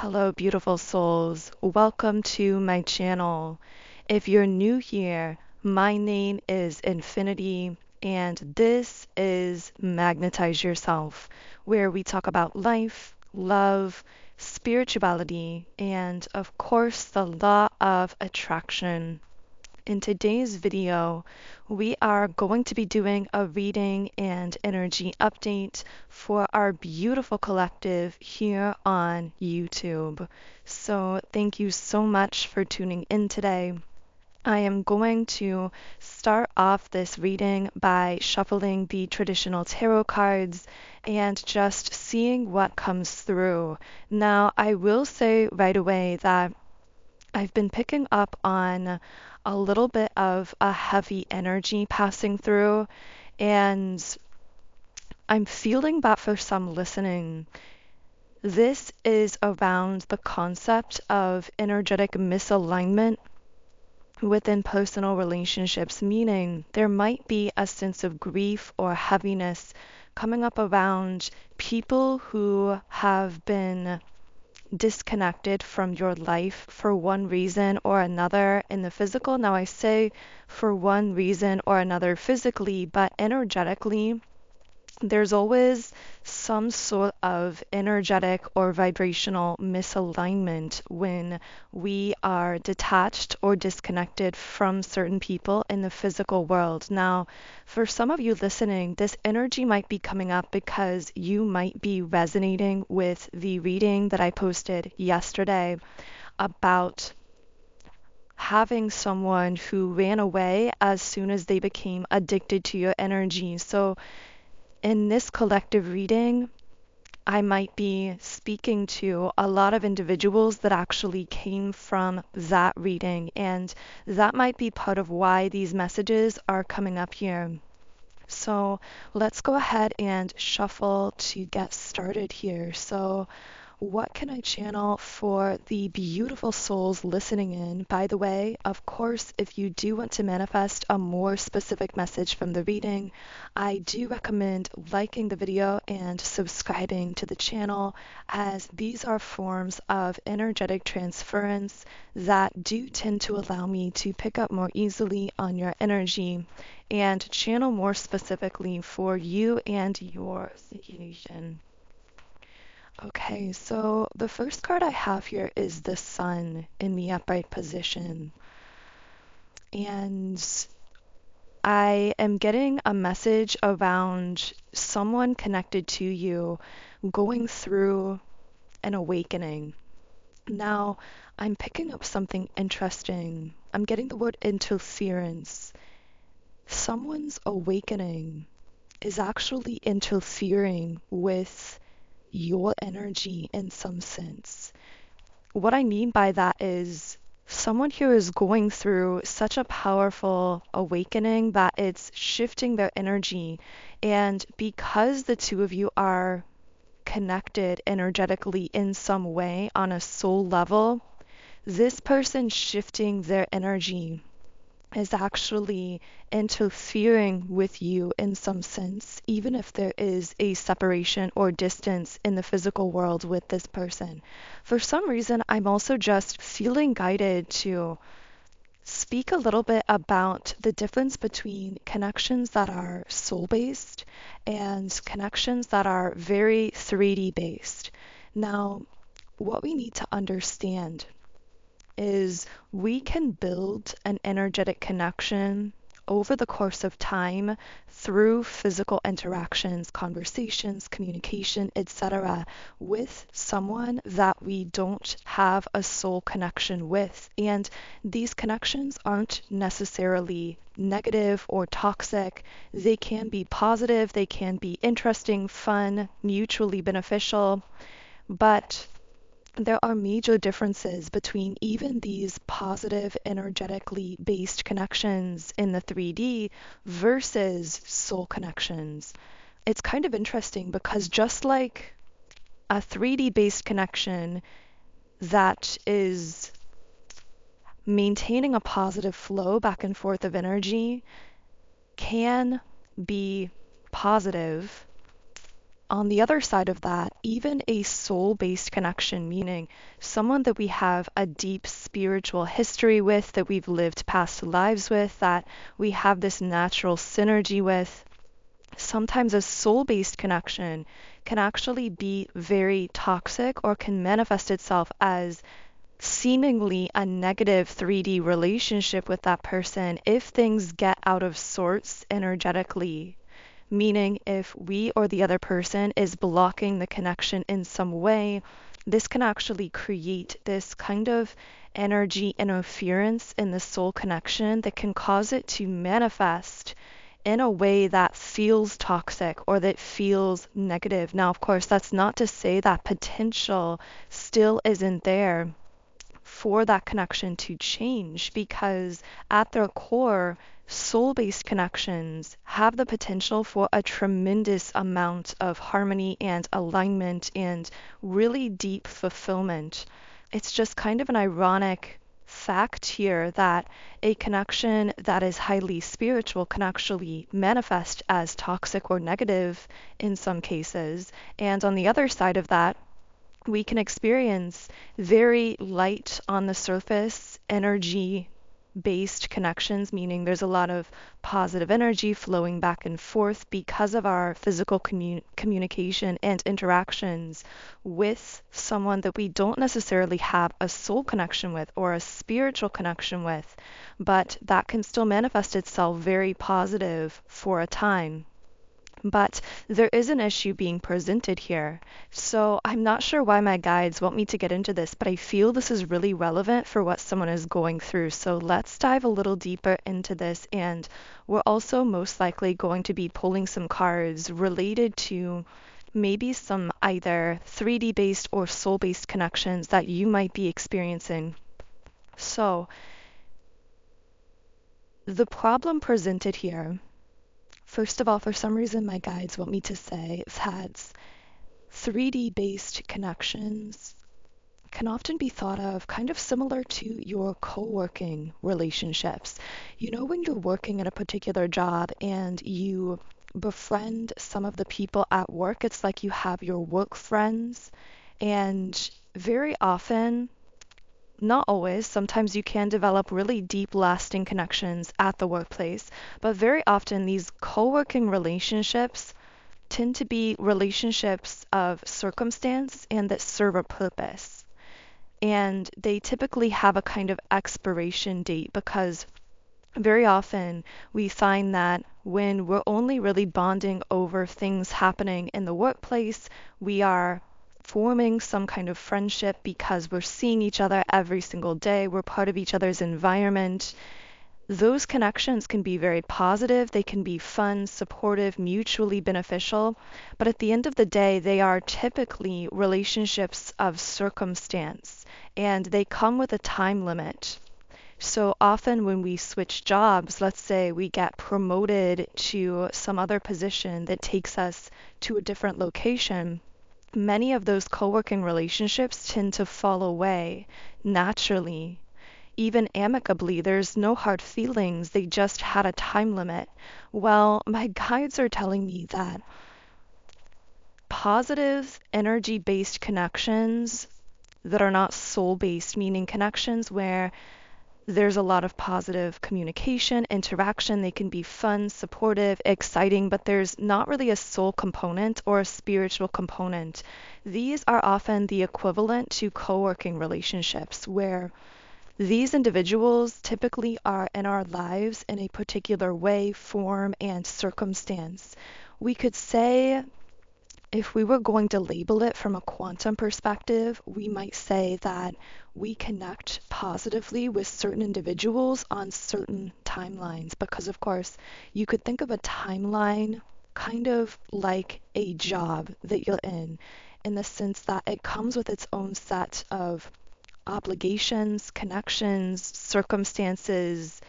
Hello, beautiful souls. Welcome to my channel. If you're new here, my name is Infinity, and this is Magnetize Yourself, where we talk about life, love, spirituality, and of course, the law of attraction. In today's video, we are going to be doing a reading and energy update for our beautiful collective here on YouTube. So thank you so much for tuning in today. I am going to start off this reading by shuffling the traditional tarot cards and just seeing what comes through. Now, I will say right away that I've been picking up on a little bit of a heavy energy passing through, and I'm feeling that for some listening. This is around the concept of energetic misalignment within personal relationships, meaning there might be a sense of grief or heaviness coming up around people who have been disconnected from your life for one reason or another in the physical. Now, I say for one reason or another physically, but energetically, there's always some sort of energetic or vibrational misalignment when we are detached or disconnected from certain people in the physical world. Now, for some of you listening, this energy might be coming up because you might be resonating with the reading that I posted yesterday about having someone who ran away as soon as they became addicted to your energy. So in this collective reading, I might be speaking to a lot of individuals that actually came from that reading, and that might be part of why these messages are coming up here. So let's go ahead and shuffle to get started here. So what can I channel for the beautiful souls listening in? By the way, of course, if you do want to manifest a more specific message from the reading, I do recommend liking the video and subscribing to the channel, as these are forms of energetic transference that do tend to allow me to pick up more easily on your energy and channel more specifically for you and your situation. Okay, so the first card I have here is the Sun in the upright position. And I am getting a message around someone connected to you going through an awakening. Now, I'm picking up something interesting. I'm getting the word interference. Someone's awakening is actually interfering with your energy in some sense. What I mean by that is someone here is going through such a powerful awakening that it's shifting their energy. And because the two of you are connected energetically in some way on a soul level, this person shifting their energy is actually interfering with you in some sense, even if there is a separation or distance in the physical world with this person. For some reason, I'm also just feeling guided to speak a little bit about the difference between connections that are soul-based and connections that are very 3D based. Now, what we need to understand is we can build an energetic connection over the course of time through physical interactions, conversations, communication, etc., with someone that we don't have a soul connection with. And these connections aren't necessarily negative or toxic. They can be positive, they can be interesting, fun, mutually beneficial, but there are major differences between even these positive, energetically based connections in the 3D versus soul connections. It's kind of interesting because just like a 3D based connection that is maintaining a positive flow back and forth of energy can be positive, On the other side of that, even a soul-based connection, meaning someone that we have a deep spiritual history with, that we've lived past lives with, that we have this natural synergy with, sometimes a soul-based connection can actually be very toxic or can manifest itself as seemingly a negative 3D relationship with that person if things get out of sorts energetically. Meaning, if we or the other person is blocking the connection in some way, this can actually create this kind of energy interference in the soul connection that can cause it to manifest in a way that feels toxic or that feels negative. Now, of course, that's not to say that potential still isn't there for that connection to change, because at their core, soul-based connections have the potential for a tremendous amount of harmony and alignment and really deep fulfillment. It's just kind of an ironic fact here that a connection that is highly spiritual can actually manifest as toxic or negative in some cases. And on the other side of that, we can experience very light on the surface energy based connections, meaning there's a lot of positive energy flowing back and forth because of our physical communication and interactions with someone that we don't necessarily have a soul connection with or a spiritual connection with, but that can still manifest itself very positive for a time. But there is an issue being presented here. So I'm not sure why my guides want me to get into this, but I feel this is really relevant for what someone is going through. So let's dive a little deeper into this. And we're also most likely going to be pulling some cards related to maybe some either 3D based or soul based connections that you might be experiencing. So the problem presented here, first of all, for some reason, my guides want me to say that 3D based connections can often be thought of kind of similar to your co-working relationships. You know, when you're working at a particular job and you befriend some of the people at work, it's like you have your work friends, and very often, not always, sometimes you can develop really deep, lasting connections at the workplace, but very often these co-working relationships tend to be relationships of circumstance and that serve a purpose. And they typically have a kind of expiration date, because very often we find that when we're only really bonding over things happening in the workplace, we are forming some kind of friendship because we're seeing each other every single day, we're part of each other's environment. Those connections can be very positive, they can be fun, supportive, mutually beneficial, but at the end of the day, they are typically relationships of circumstance, and they come with a time limit. So often when we switch jobs, let's say we get promoted to some other position that takes us to a different location, many of those co-working relationships tend to fall away naturally, even amicably. There's no hard feelings, they just had a time limit. Well, my guides are telling me that positive energy based connections that are not soul based, meaning connections where there's a lot of positive communication, interaction, they can be fun, supportive, exciting, but there's not really a soul component or a spiritual component. These are often the equivalent to co-working relationships, where these individuals typically are in our lives in a particular way, form, and circumstance. We could say, if we were going to label it from a quantum perspective, we might say that we connect positively with certain individuals on certain timelines. Because, of course, you could think of a timeline kind of like a job that you're in the sense that it comes with its own set of obligations, connections, circumstances,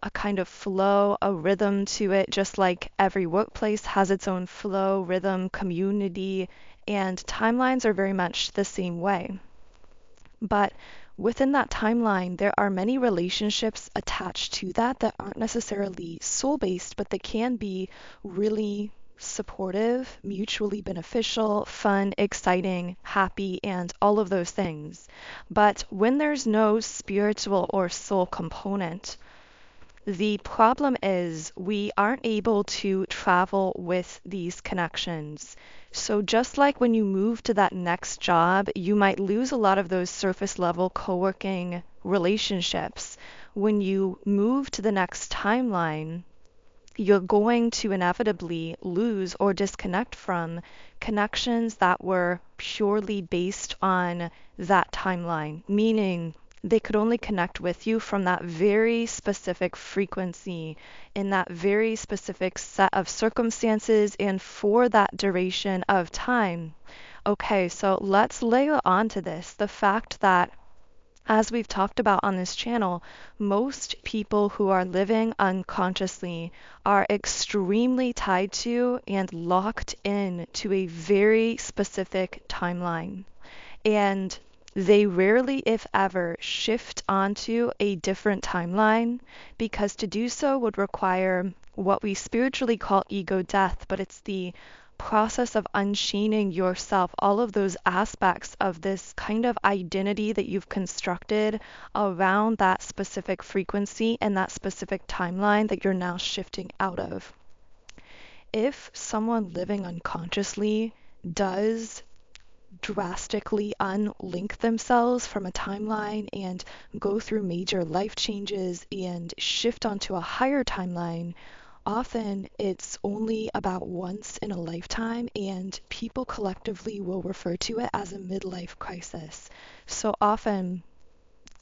a kind of flow, a rhythm to it, just like every workplace has its own flow, rhythm, community, and timelines are very much the same way. But within that timeline, there are many relationships attached to that that aren't necessarily soul-based, but that can be really supportive, mutually beneficial, fun, exciting, happy, and all of those things. But when there's no spiritual or soul component, the problem is we aren't able to travel with these connections. So just like when you move to that next job, you might lose a lot of those surface level co-working relationships. When you move to the next timeline, you're going to inevitably lose or disconnect from connections that were purely based on that timeline, meaning they could only connect with you from that very specific frequency in that very specific set of circumstances and for that duration of time. Okay, so let's layer onto this the fact that, as we've talked about on this channel, most people who are living unconsciously are extremely tied to and locked in to a very specific timeline. And they rarely, if ever, shift onto a different timeline, because to do so would require what we spiritually call ego death, but it's the process of unchaining yourself, all of those aspects of this kind of identity that you've constructed around that specific frequency and that specific timeline that you're now shifting out of. If someone living unconsciously does drastically unlink themselves from a timeline and go through major life changes and shift onto a higher timeline, often it's only about once in a lifetime, and people collectively will refer to it as a midlife crisis. So often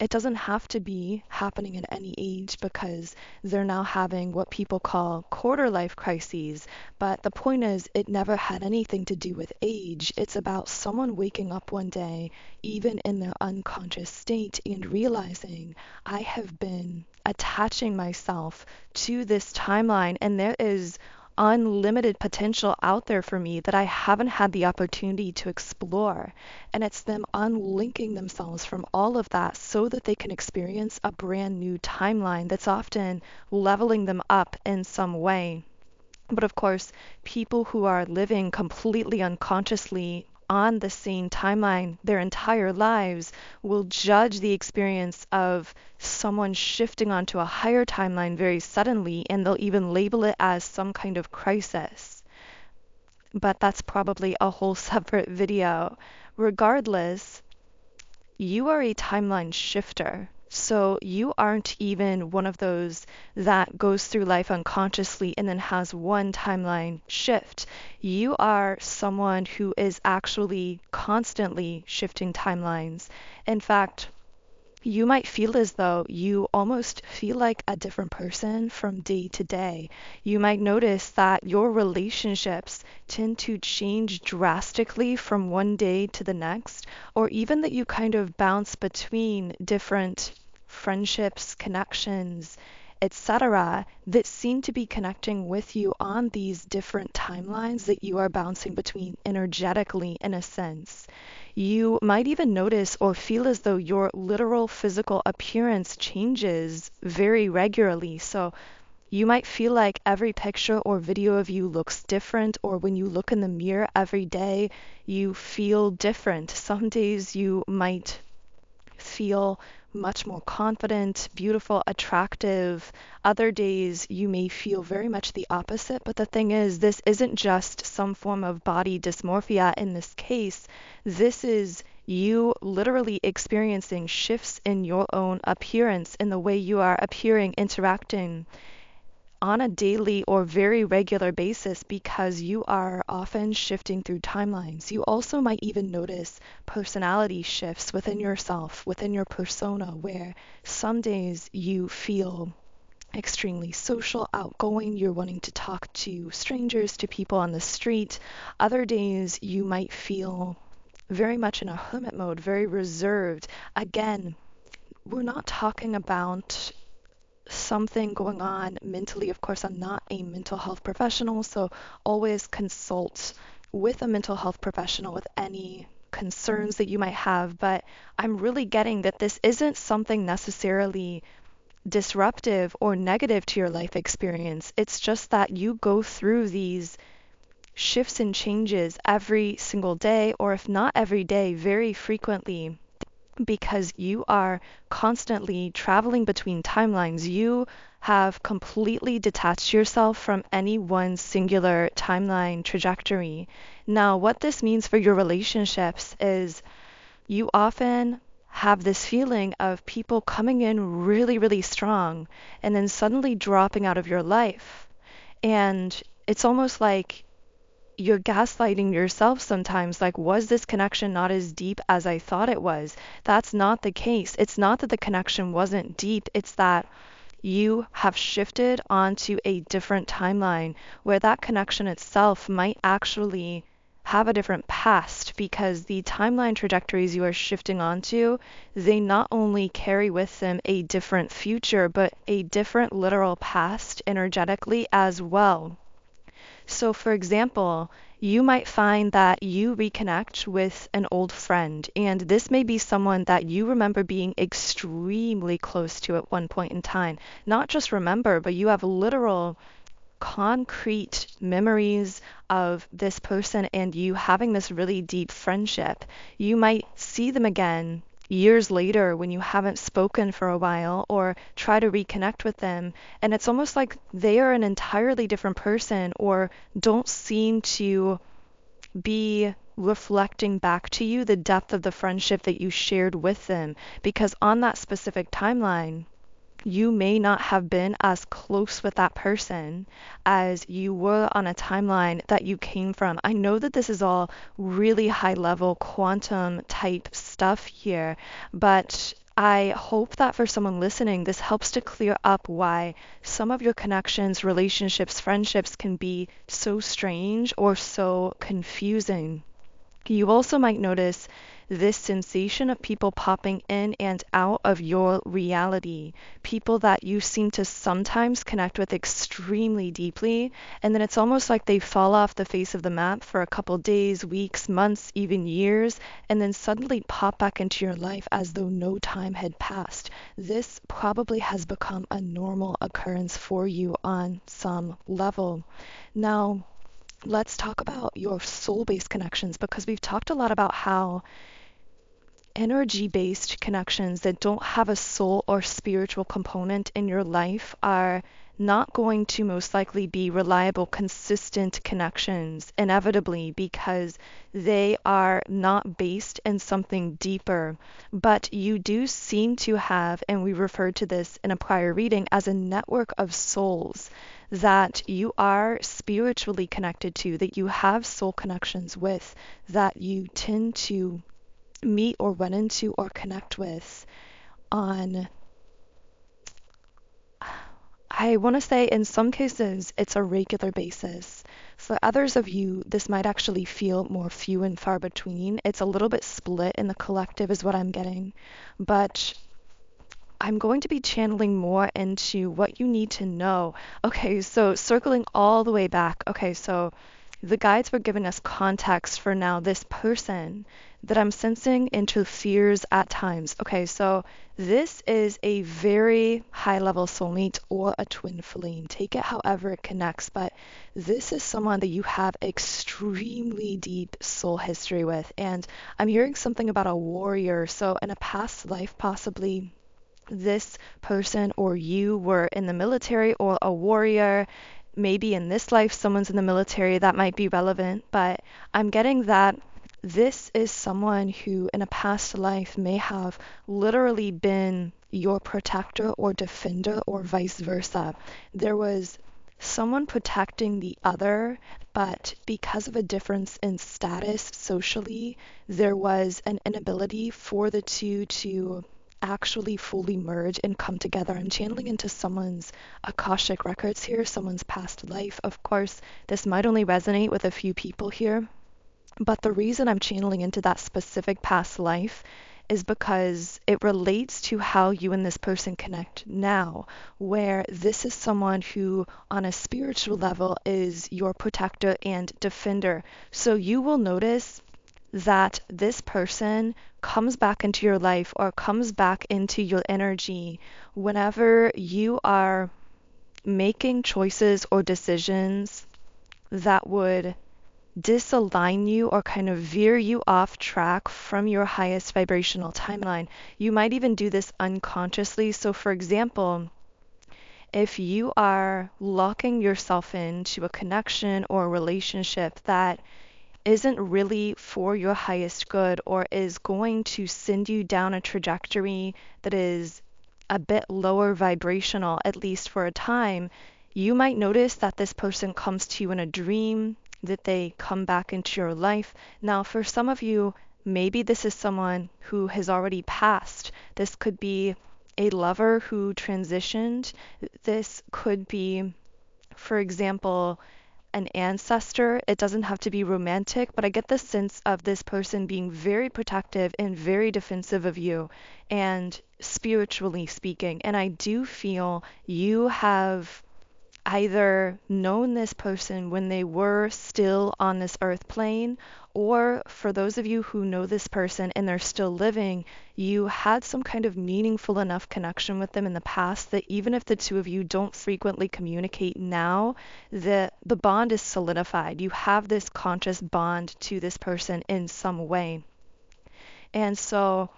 it doesn't have to be happening at any age because they're now having what people call quarter life crises. But the point is, it never had anything to do with age. It's about someone waking up one day, even in their unconscious state, and realizing, I have been attaching myself to this timeline, and there is unlimited potential out there for me that I haven't had the opportunity to explore. And it's them unlinking themselves from all of that so that they can experience a brand new timeline that's often leveling them up in some way. But of course, people who are living completely unconsciously on the same timeline their entire lives will judge the experience of someone shifting onto a higher timeline very suddenly, and they'll even label it as some kind of crisis. But that's probably a whole separate video. Regardless, you are a timeline shifter. So you aren't even one of those that goes through life unconsciously and then has one timeline shift. You are someone who is actually constantly shifting timelines. In fact, you might feel as though you almost feel like a different person from day to day. You might notice that your relationships tend to change drastically from one day to the next, or even that you kind of bounce between different friendships, connections, etc., that seem to be connecting with you on these different timelines that you are bouncing between energetically, in a sense. You might even notice or feel as though your literal physical appearance changes very regularly. So you might feel like every picture or video of you looks different, or when you look in the mirror every day, you feel different. Some days you might feel much more confident, beautiful, attractive. Other days you may feel very much the opposite. But the thing is, this isn't just some form of body dysmorphia in this case. This is you literally experiencing shifts in your own appearance, in the way you are appearing, interacting on a daily or very regular basis, because you are often shifting through timelines. You also might even notice personality shifts within yourself, within your persona, where some days you feel extremely social, outgoing, you're wanting to talk to strangers, to people on the street. Other days you might feel very much in a hermit mode, very reserved. Again, we're not talking about something going on mentally. Of course, I'm not a mental health professional, so always consult with a mental health professional with any concerns that you might have. But I'm really getting that this isn't something necessarily disruptive or negative to your life experience. It's just that you go through these shifts and changes every single day, or if not every day, very frequently, because you are constantly traveling between timelines. You have completely detached yourself from any one singular timeline trajectory. Now, what this means for your relationships is you often have this feeling of people coming in really, really strong and then suddenly dropping out of your life. And it's almost like you're gaslighting yourself sometimes, like, was this connection not as deep as I thought it was? That's not the case. It's not that the connection wasn't deep, it's that you have shifted onto a different timeline where that connection itself might actually have a different past, because the timeline trajectories you are shifting onto, they not only carry with them a different future, but a different literal past energetically as well. So, for example, you might find that you reconnect with an old friend, and this may be someone that you remember being extremely close to at one point in time. Not just remember, but you have literal concrete memories of this person and you having this really deep friendship. You might see them again years later when you haven't spoken for a while, or try to reconnect with them, and it's almost like they are an entirely different person, or don't seem to be reflecting back to you the depth of the friendship that you shared with them, because on that specific timeline you may not have been as close with that person as you were on a timeline that you came from. I know that this is all really high level quantum type stuff here, but I hope that for someone listening, this helps to clear up why some of your connections, relationships, friendships can be so strange or so confusing. You also might notice this sensation of people popping in and out of your reality, people that you seem to sometimes connect with extremely deeply, and then it's almost like they fall off the face of the map for a couple days, weeks, months, even years, and then suddenly pop back into your life as though no time had passed. This probably has become a normal occurrence for you on some level. Now, let's talk about your soul-based connections, because we've talked a lot about how energy-based connections that don't have a soul or spiritual component in your life are not going to most likely be reliable, consistent connections, inevitably, because they are not based in something deeper. But you do seem to have, and we referred to this in a prior reading, as a network of souls that you are spiritually connected to, that you have soul connections with, that you tend to meet or run into or connect with on, I want to say in some cases it's a regular basis. For others of you, this might actually feel more few and far between. It's a little bit split in the collective is what I'm getting. But I'm going to be channeling more into what you need to know. Okay, so circling all the way back. Okay, so the guides were giving us context for now this person that I'm sensing interferes at times. Okay, so this is a very high level soulmate or a twin flame. Take it however it connects, but this is someone that you have extremely deep soul history with. And I'm hearing something about a warrior. So in a past life, possibly this person or you were in the military or a warrior. Maybe in this life someone's in the military, that might be relevant, but I'm getting that this is someone who in a past life may have literally been your protector or defender or vice versa. There was someone protecting the other, but because of a difference in status socially, there was an inability for the two to actually fully merge and come together. I'm channeling into someone's Akashic records here, someone's past life. Of course, this might only resonate with a few people here, but the reason I'm channeling into that specific past life is because it relates to how you and this person connect now, where this is someone who, on a spiritual level, is your protector and defender. So you will notice that this person comes back into your life or comes back into your energy whenever you are making choices or decisions that would disalign you or kind of veer you off track from your highest vibrational timeline. You might even do this unconsciously. So, for example, if you are locking yourself into a connection or a relationship that isn't really for your highest good or is going to send you down a trajectory that is a bit lower vibrational, at least for a time, you might notice that this person comes to you in a dream, that they come back into your life. Now, for some of you, maybe this is someone who has already passed. This could be a lover who transitioned. This could be, for example, an ancestor. It doesn't have to be romantic, but I get the sense of this person being very protective and very defensive of you, and spiritually speaking. And I do feel you have either known this person when they were still on this earth plane, or for those of you who know this person and they're still living, you had some kind of meaningful enough connection with them in the past that even if the two of you don't frequently communicate now, the bond is solidified. You have this conscious bond to this person in some way. And so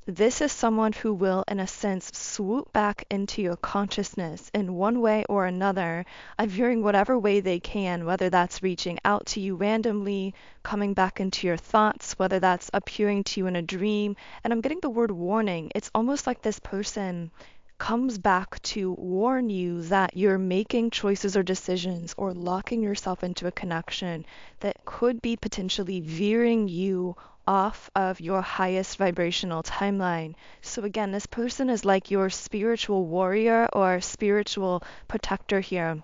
this is someone who will, in a sense, swoop back into your consciousness in one way or another, veering whatever way they can, whether that's reaching out to you randomly, coming back into your thoughts, whether that's appearing to you in a dream. And I'm getting the word warning. It's almost like this person comes back to warn you that you're making choices or decisions or locking yourself into a connection that could be potentially veering you off of your highest vibrational timeline. So again, this person is like your spiritual warrior or spiritual protector here.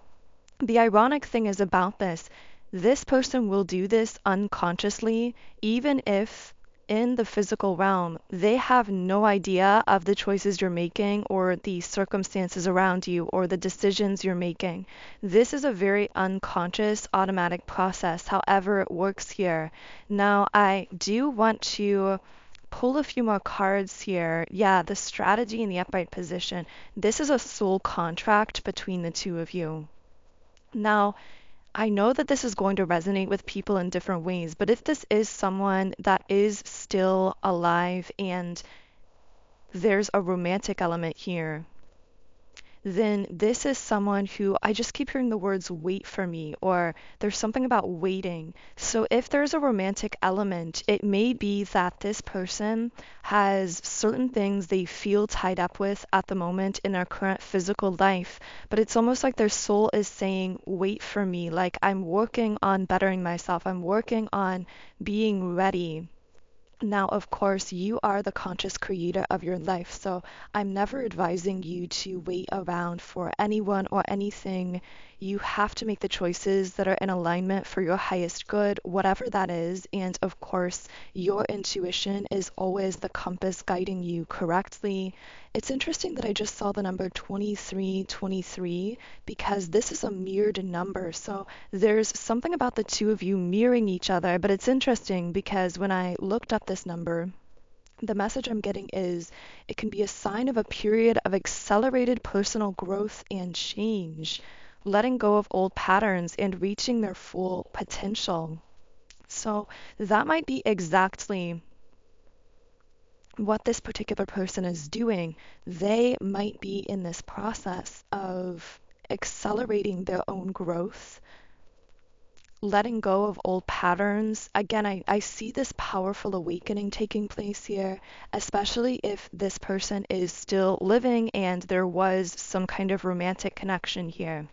The ironic thing is about this person will do this unconsciously, even if in the physical realm, they have no idea of the choices you're making or the circumstances around you or the decisions you're making. This is a very unconscious automatic process, however it works here. Now, I do want to pull a few more cards here. Yeah, the strategy in the upright position. This is a soul contract between the two of you. Now, I know that this is going to resonate with people in different ways, but if this is someone that is still alive and there's a romantic element here, then this is someone who I just keep hearing the words wait for me, or there's something about waiting. So if there's a romantic element, it may be that this person has certain things they feel tied up with at the moment in their current physical life, but it's almost like their soul is saying, wait for me, like I'm working on bettering myself, I'm working on being ready. Now, of course, you are the conscious creator of your life, so I'm never advising you to wait around for anyone or anything. You have to make the choices that are in alignment for your highest good, whatever that is. And of course, your intuition is always the compass guiding you correctly. It's interesting that I just saw the number 2323 because this is a mirrored number. So there's something about the two of you mirroring each other, but it's interesting because when I looked up this number, the message I'm getting is it can be a sign of a period of accelerated personal growth and change, letting go of old patterns and reaching their full potential. So that might be exactly what this particular person is doing. They might be in this process of accelerating their own growth, letting go of old patterns. Again, I see this powerful awakening taking place here, especially if this person is still living and there was some kind of romantic connection here.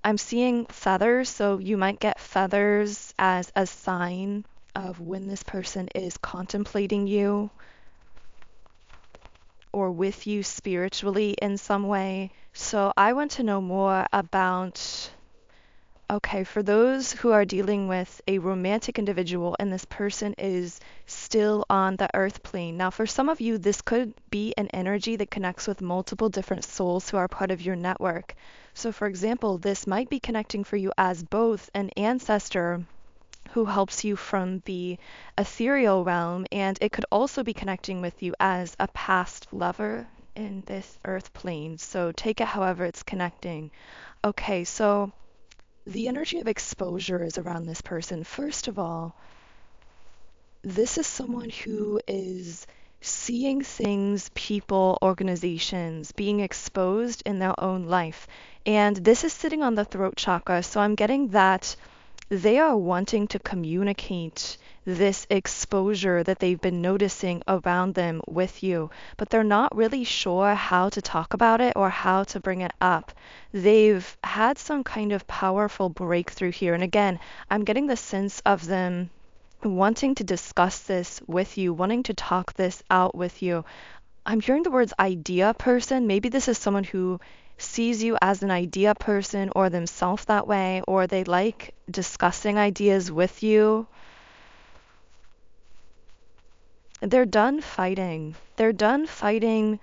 I'm seeing feathers, so you might get feathers as a sign of when this person is contemplating you or with you spiritually in some way. So I want to know more about, okay, for those who are dealing with a romantic individual and this person is still on the earth plane. Now, for some of you, this could be an energy that connects with multiple different souls who are part of your network. So, for example, this might be connecting for you as both an ancestor who helps you from the ethereal realm, and it could also be connecting with you as a past lover in this earth plane. So take it however it's connecting. Okay, so The energy of exposure is around this person. First of all, this is someone who is seeing things, people, organizations being exposed in their own life. And this is sitting on the throat chakra. So I'm getting that they are wanting to communicate this exposure that they've been noticing around them with you, but they're not really sure how to talk about it or how to bring it up. They've had some kind of powerful breakthrough here. And again, I'm getting the sense of them wanting to discuss this with you, wanting to talk this out with you. I'm hearing the words idea person. Maybe this is someone who sees you as an idea person or themselves that way, or they like discussing ideas with you. They're done fighting. They're done fighting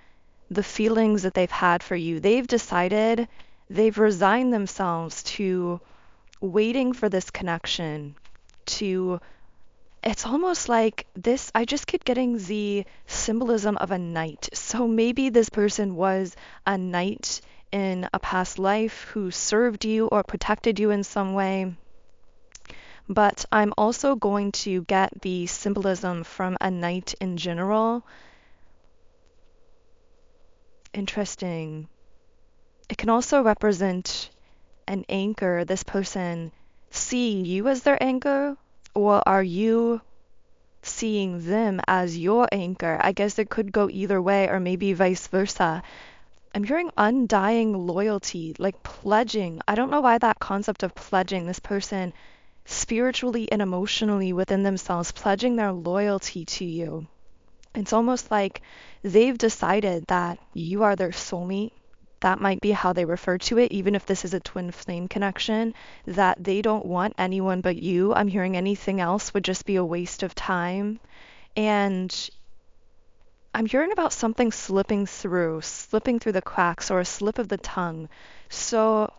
the feelings that they've had for you. They've decided, they've resigned themselves to waiting for this connection, to it's almost like this, I just keep getting the symbolism of a knight. So maybe this person was a knight in a past life who served you or protected you in some way. But I'm also going to get the symbolism from a knight in general. Interesting. It can also represent an anchor, this person seeing you as their anchor, or are you seeing them as your anchor? I guess it could go either way, or maybe vice versa. I'm hearing undying loyalty, like pledging. I don't know why that concept of pledging, this person spiritually and emotionally within themselves, pledging their loyalty to you. It's almost like they've decided that you are their soulmate. That might be how they refer to it, even if this is a twin flame connection, that they don't want anyone but you. I'm hearing anything else would just be a waste of time. And I'm hearing about something slipping through the cracks, or a slip of the tongue. So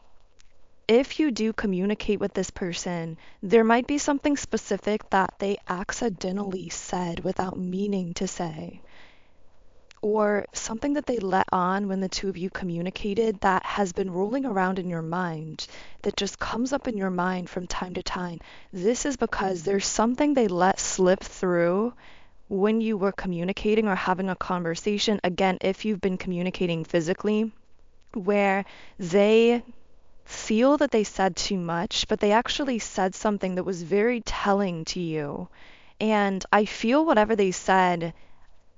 if you do communicate with this person, there might be something specific that they accidentally said without meaning to say, or something that they let on when the two of you communicated that has been rolling around in your mind, that just comes up in your mind from time to time. This is because there's something they let slip through when you were communicating or having a conversation. Again, if you've been communicating physically, where they feel that they said too much, but they actually said something that was very telling to you. And I feel whatever they said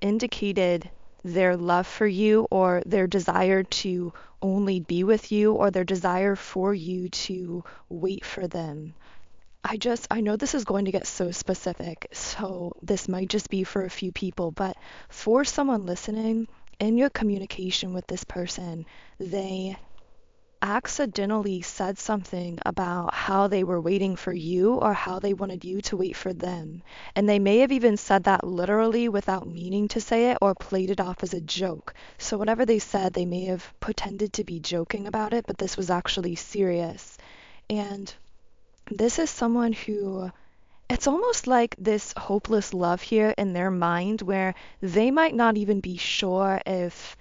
indicated their love for you, or their desire to only be with you, or their desire for you to wait for them. I know this is going to get so specific, so this might just be for a few people, but for someone listening, in your communication with this person, they accidentally said something about how they were waiting for you, or how they wanted you to wait for them. And they may have even said that literally without meaning to say it, or played it off as a joke. So whatever they said, they may have pretended to be joking about it, but this was actually serious. And this is someone who, it's almost like this hopeless love here in their mind, where they might not even be sure if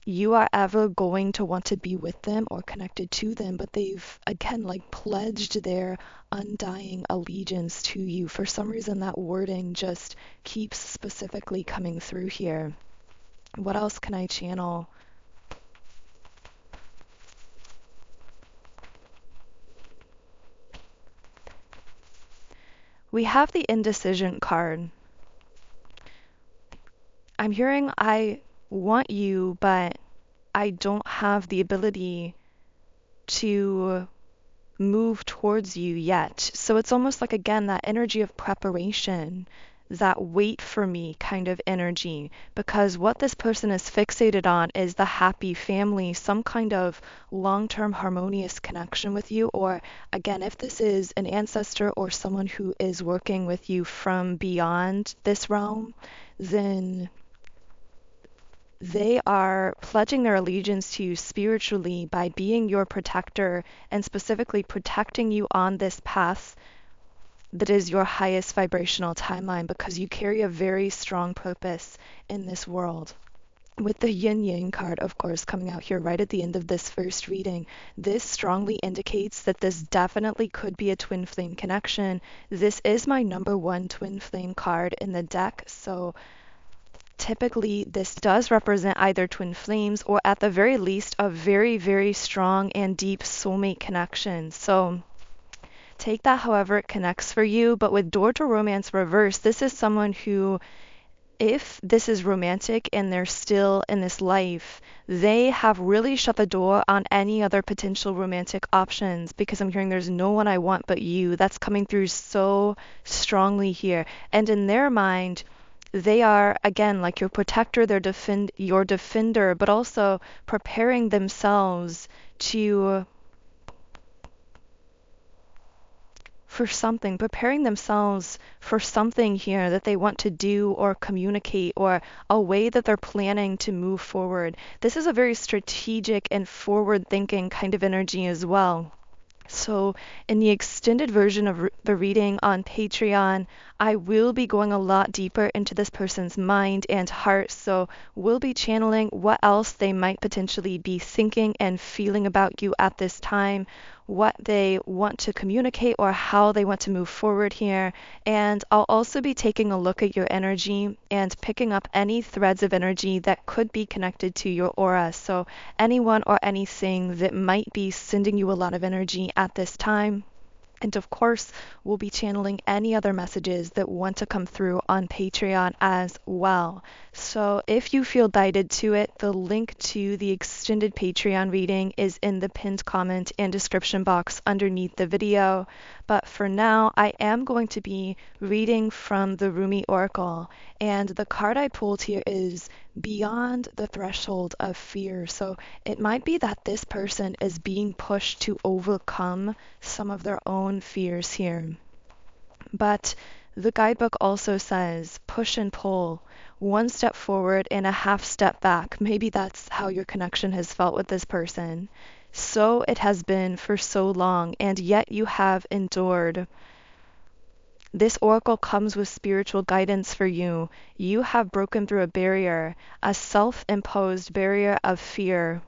you are ever going to want to be with them or connected to them, but they've again like pledged their undying allegiance to you. For some reason, that wording just keeps specifically coming through here. What else can I channel? We have the indecision card. I'm hearing I want you, but I don't have the ability to move towards you yet. So it's almost like, again, that energy of preparation, that wait for me kind of energy, because what this person is fixated on is the happy family, some kind of long-term harmonious connection with you. Or again, if this is an ancestor or someone who is working with you from beyond this realm, then they are pledging their allegiance to you spiritually by being your protector, and specifically protecting you on this path that is your highest vibrational timeline, because you carry a very strong purpose in this world. With the yin yang card, of course, coming out here right at the end of this first reading, this strongly indicates that this definitely could be a twin flame connection. This is my number one twin flame card in the deck, so typically this does represent either twin flames or at the very least a very, very strong and deep soulmate connection. So take that however it connects for you. But with door to romance reverse, this is someone who, if this is romantic and they're still in this life, they have really shut the door on any other potential romantic options, because I'm hearing there's no one I want but you. That's coming through so strongly here. And in their mind, they are again like your protector, your defender, but also preparing themselves to preparing themselves for something here that they want to do or communicate, or a way that they're planning to move forward. This is a very strategic and forward thinking kind of energy as well. So, in the extended version of the reading on Patreon, I will be going a lot deeper into this person's mind and heart. So, we'll be channeling what else they might potentially be thinking and feeling about you at this time, what they want to communicate, or how they want to move forward here. And I'll also be taking a look at your energy and picking up any threads of energy that could be connected to your aura. So, anyone or anything that might be sending you a lot of energy at this time. And of course, we'll be channeling any other messages that want to come through on Patreon as well. So if you feel guided to it, the link to the extended Patreon reading is in the pinned comment and description box underneath the video. But for now, I am going to be reading from the Rumi Oracle. And the card I pulled here is Beyond the Threshold of Fear. So it might be that this person is being pushed to overcome some of their own fears here. But the guidebook also says push and pull, one step forward and a half step back. Maybe that's how your connection has felt with this person. So it has been for so long, and yet you have endured. This oracle comes with spiritual guidance for you. You have broken through a barrier, a self-imposed barrier of fear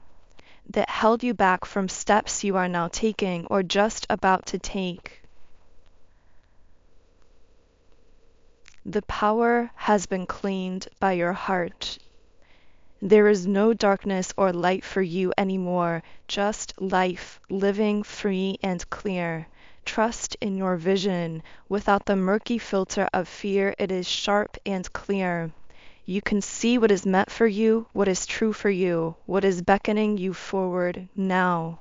that held you back from steps you are now taking or just about to take. The power has been cleaned by your heart. There is no darkness or light for you anymore, just life, living free and clear. Trust in your vision. Without the murky filter of fear, it is sharp and clear. You can see what is meant for you, what is true for you, what is beckoning you forward now.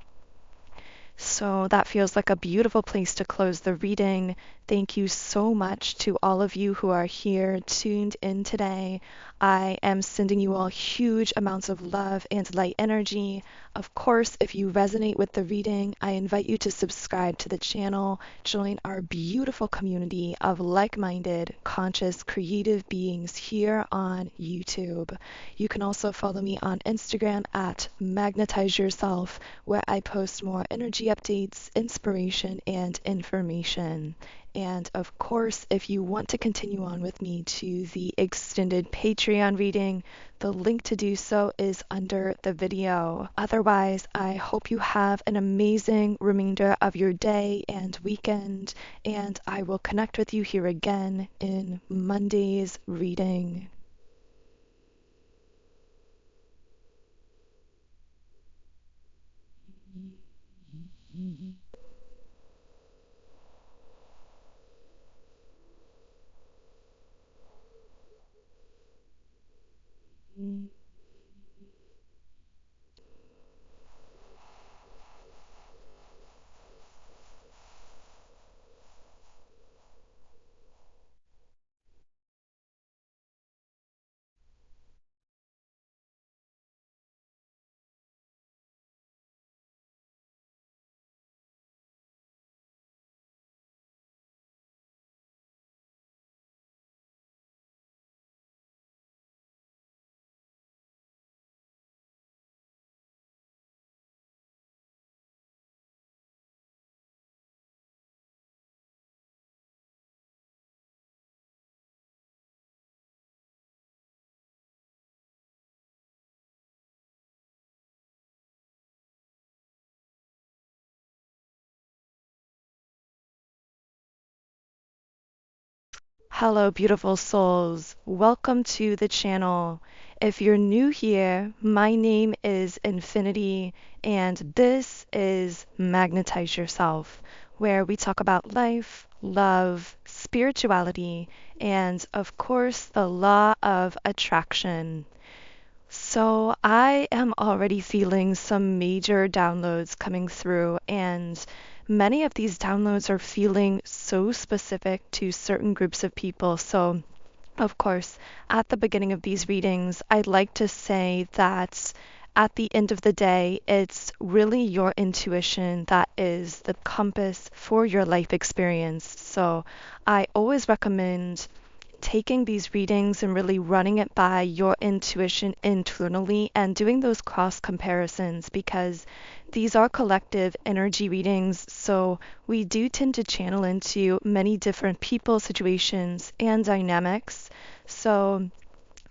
So that feels like a beautiful place to close the reading. Thank you so much to all of you who are here tuned in today. I am sending you all huge amounts of love and light energy. Of course, if you resonate with the reading, I invite you to subscribe to the channel, join our beautiful community of like-minded, conscious, creative beings here on YouTube. You can also follow me on Instagram at Magnetize Yourself, where I post more energy updates, inspiration, and information. And of course, if you want to continue on with me to the extended Patreon reading, the link to do so is under the video. Otherwise, I hope you have an amazing remainder of your day and weekend, and I will connect with you here again in Monday's reading. Hello, beautiful souls. Welcome to the channel. If you're new here, my name is Infinity, and this is Magnetize Yourself, where we talk about life, love, spirituality, and of course, the law of attraction. So I am already feeling some major downloads coming through, and many of these downloads are feeling so specific to certain groups of people. So, of course, at the beginning of these readings, I'd like to say that at the end of the day, it's really your intuition that is the compass for your life experience. So I always recommend taking these readings and really running it by your intuition internally and doing those cross comparisons because these are collective energy readings. So we do tend to channel into many different people, situations, and dynamics. So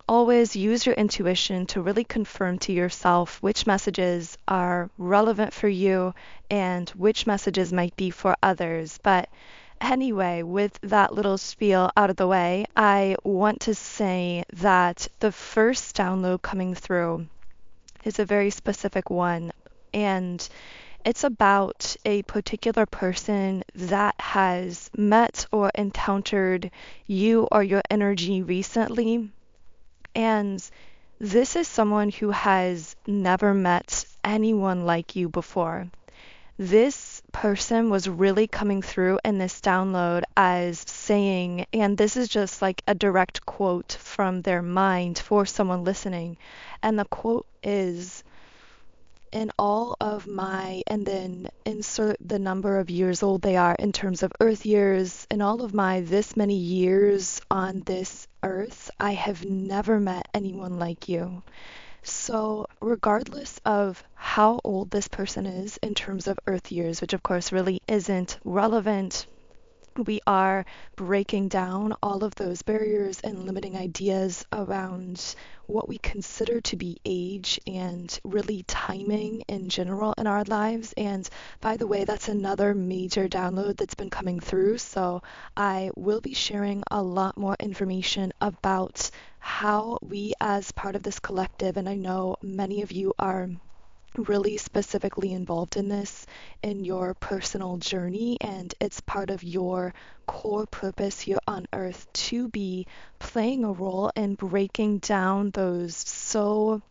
always use your intuition to really confirm to yourself which messages are relevant for you and which messages might be for others. But anyway, with that little spiel out of the way, I want to say that the first download coming through is a very specific one. And it's about a particular person that has met or encountered you or your energy recently. And this is someone who has never met anyone like you before. This person was really coming through in this download as saying, and this is just like a direct quote from their mind for someone listening. And the quote is, in all of my, and then insert the number of years old they are in terms of earth years, in all of my this many years on this earth, I have never met anyone like you. So, regardless of how old this person is in terms of Earth years, which of course really isn't relevant, we are breaking down all of those barriers and limiting ideas around what we consider to be age and really timing in general in our lives. And by the way, that's another major download that's been coming through. So I will be sharing a lot more information about how we, as part of this collective, and I know many of you are really specifically involved in this in your personal journey, and it's part of your core purpose here on earth to be playing a role in breaking down those so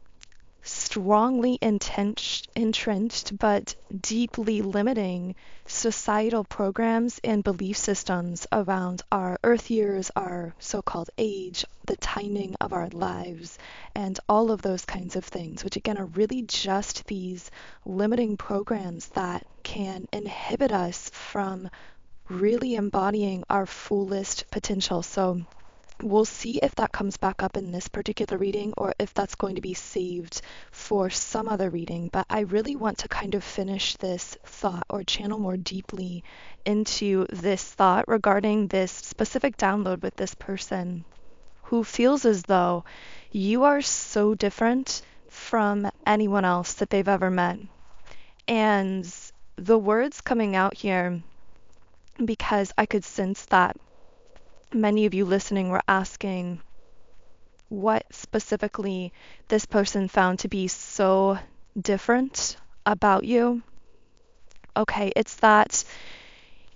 strongly entrenched but deeply limiting societal programs and belief systems around our earth years, our so-called age, the timing of our lives, and all of those kinds of things, which again are really just these limiting programs that can inhibit us from really embodying our fullest potential. So we'll see if that comes back up in this particular reading or if that's going to be saved for some other reading. But I really want to kind of finish this thought or channel more deeply into this thought regarding this specific download with this person who feels as though you are so different from anyone else that they've ever met. And the words coming out here, because I could sense that many of you listening were asking what specifically this person found to be so different about you. Okay, it's that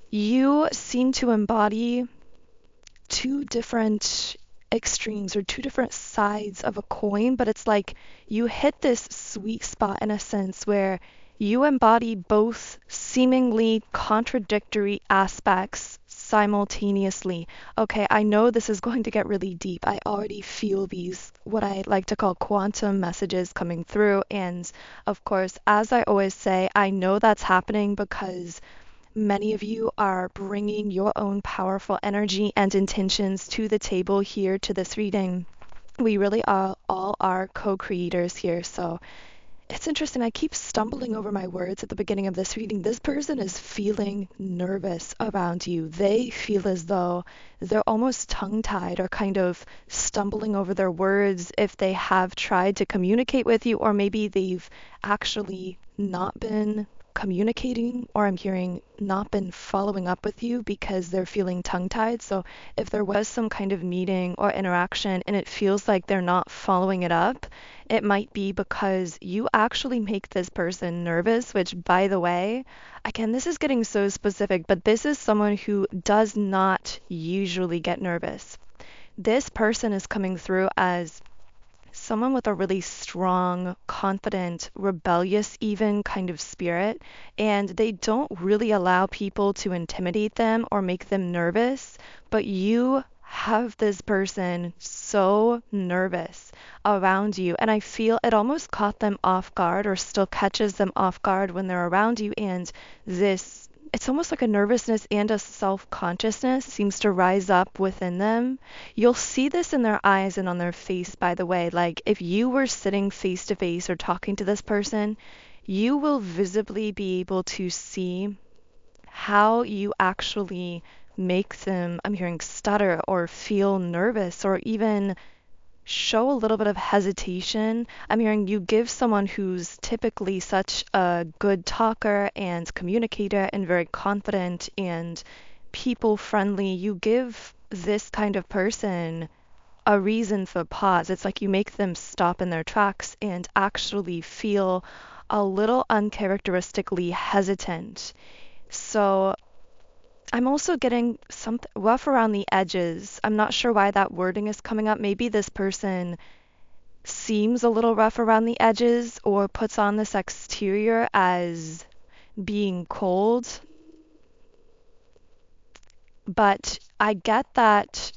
you seem to embody two different extremes or two different sides of a coin, but it's like you hit this sweet spot in a sense where you embody both seemingly contradictory aspects simultaneously. Okay, I know this is going to get really deep. I already feel these, what I like to call quantum messages coming through. And of course, as I always say, I know that's happening because many of you are bringing your own powerful energy and intentions to the table here to this reading. We really are all are co-creators here. So it's interesting. I keep stumbling over my words at the beginning of this reading. This person is feeling nervous around you. They feel as though they're almost tongue-tied or kind of stumbling over their words if they have tried to communicate with you, or maybe they've actually not been communicating, or I'm hearing not been following up with you because they're feeling tongue-tied. So if there was some kind of meeting or interaction and it feels like they're not following it up, it might be because you actually make this person nervous, which, by the way, again, this is getting so specific, but this is someone who does not usually get nervous. This person is coming through as someone with a really strong, confident, rebellious, even kind of spirit, and they don't really allow people to intimidate them or make them nervous, but you have this person so nervous around you, and I feel it almost caught them off guard or still catches them off guard when they're around you, and this it's almost like a nervousness and a self-consciousness seems to rise up within them. You'll see this in their eyes and on their face, by the way. Like if you were sitting face to face or talking to this person, you will visibly be able to see how you actually make them, I'm hearing stutter or feel nervous or even show a little bit of hesitation. I'm hearing you give someone who's typically such a good talker and communicator and very confident and people friendly, you give this kind of person a reason for pause. It's like you make them stop in their tracks and actually feel a little uncharacteristically hesitant. So I'm also getting something rough around the edges. I'm not sure why that wording is coming up. Maybe this person seems a little rough around the edges or puts on this exterior as being cold. But I get that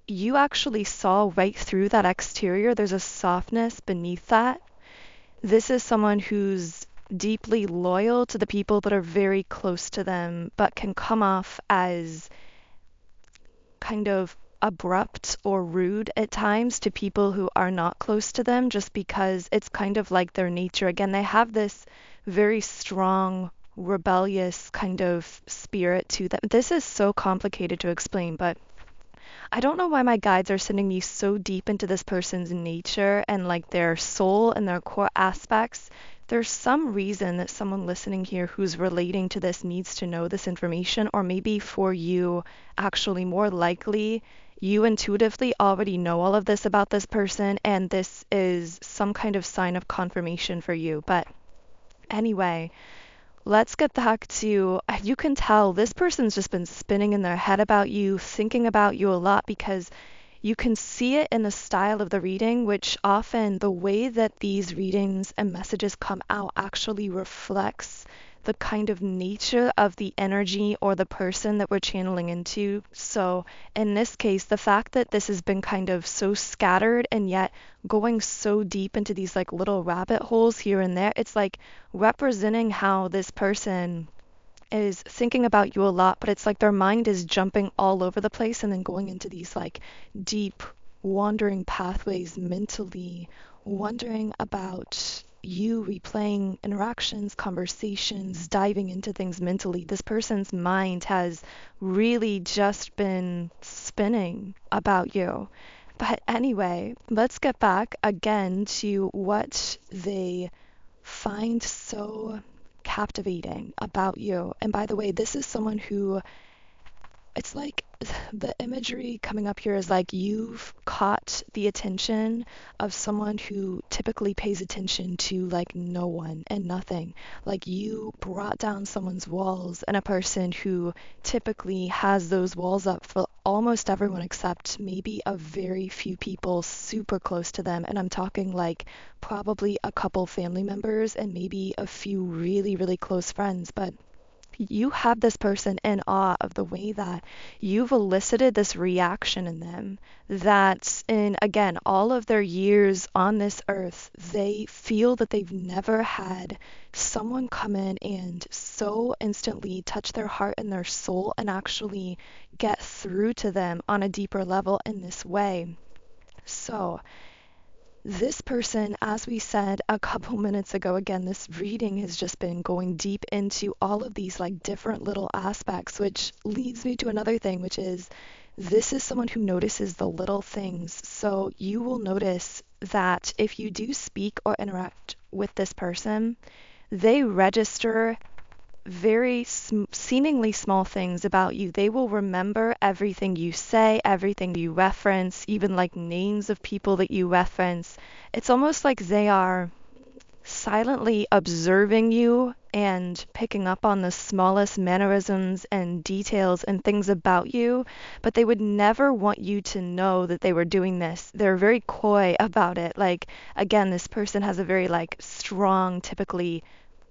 you actually saw right through that exterior. There's a softness beneath that. This is someone who's deeply loyal to the people that are very close to them, but can come off as kind of abrupt or rude at times to people who are not close to them, just because it's kind of like their nature. Again, they have this very strong, rebellious kind of spirit to them. This is so complicated to explain, but I don't know why my guides are sending me so deep into this person's nature and like their soul and their core aspects. There's some reason that someone listening here who's relating to this needs to know this information, or maybe for you, actually more likely, you intuitively already know all of this about this person, and this is some kind of sign of confirmation for you. But anyway, let's get back to, you can tell this person's just been spinning in their head about you, thinking about you a lot, because you can see it in the style of the reading, which often the way that these readings and messages come out actually reflects the kind of nature of the energy or the person that we're channeling into. So in this case, the fact that this has been kind of so scattered and yet going so deep into these like little rabbit holes here and there, it's like representing how this person is thinking about you a lot, but it's like their mind is jumping all over the place and then going into these like deep wandering pathways mentally, wondering about you, replaying interactions, conversations, diving into things mentally. This person's mind has really just been spinning about you. But anyway, let's get back again to what they find so captivating about you. And by the way, this is someone who, it's like the imagery coming up here is like you've caught the attention of someone who typically pays attention to like no one and nothing. Like you brought down someone's walls, and a person who typically has those walls up for almost everyone except maybe a very few people super close to them. And I'm talking like probably a couple family members and maybe a few really, really close friends. But you have this person in awe of the way that you've elicited this reaction in them, that in, again, all of their years on this earth, they feel that they've never had someone come in and so instantly touch their heart and their soul and actually get through to them on a deeper level in this way. So this person, as we said a couple minutes ago, again, this reading has just been going deep into all of these like different little aspects, which leads me to another thing, which is this is someone who notices the little things. So you will notice that if you do speak or interact with this person, they register very seemingly small things about you. They will remember everything you say, everything you reference, even like names of people that you reference. It's almost like they are silently observing you and picking up on the smallest mannerisms and details and things about you, but they would never want you to know that they were doing this. They're very coy about it. Like, again, this person has a very like strong, typically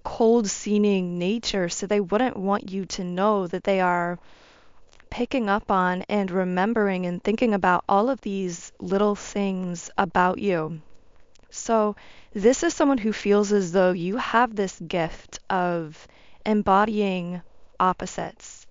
cold seeming nature, so they wouldn't want you to know that they are picking up on and remembering and thinking about all of these little things about you. So, this is someone who feels as though you have this gift of embodying opposites.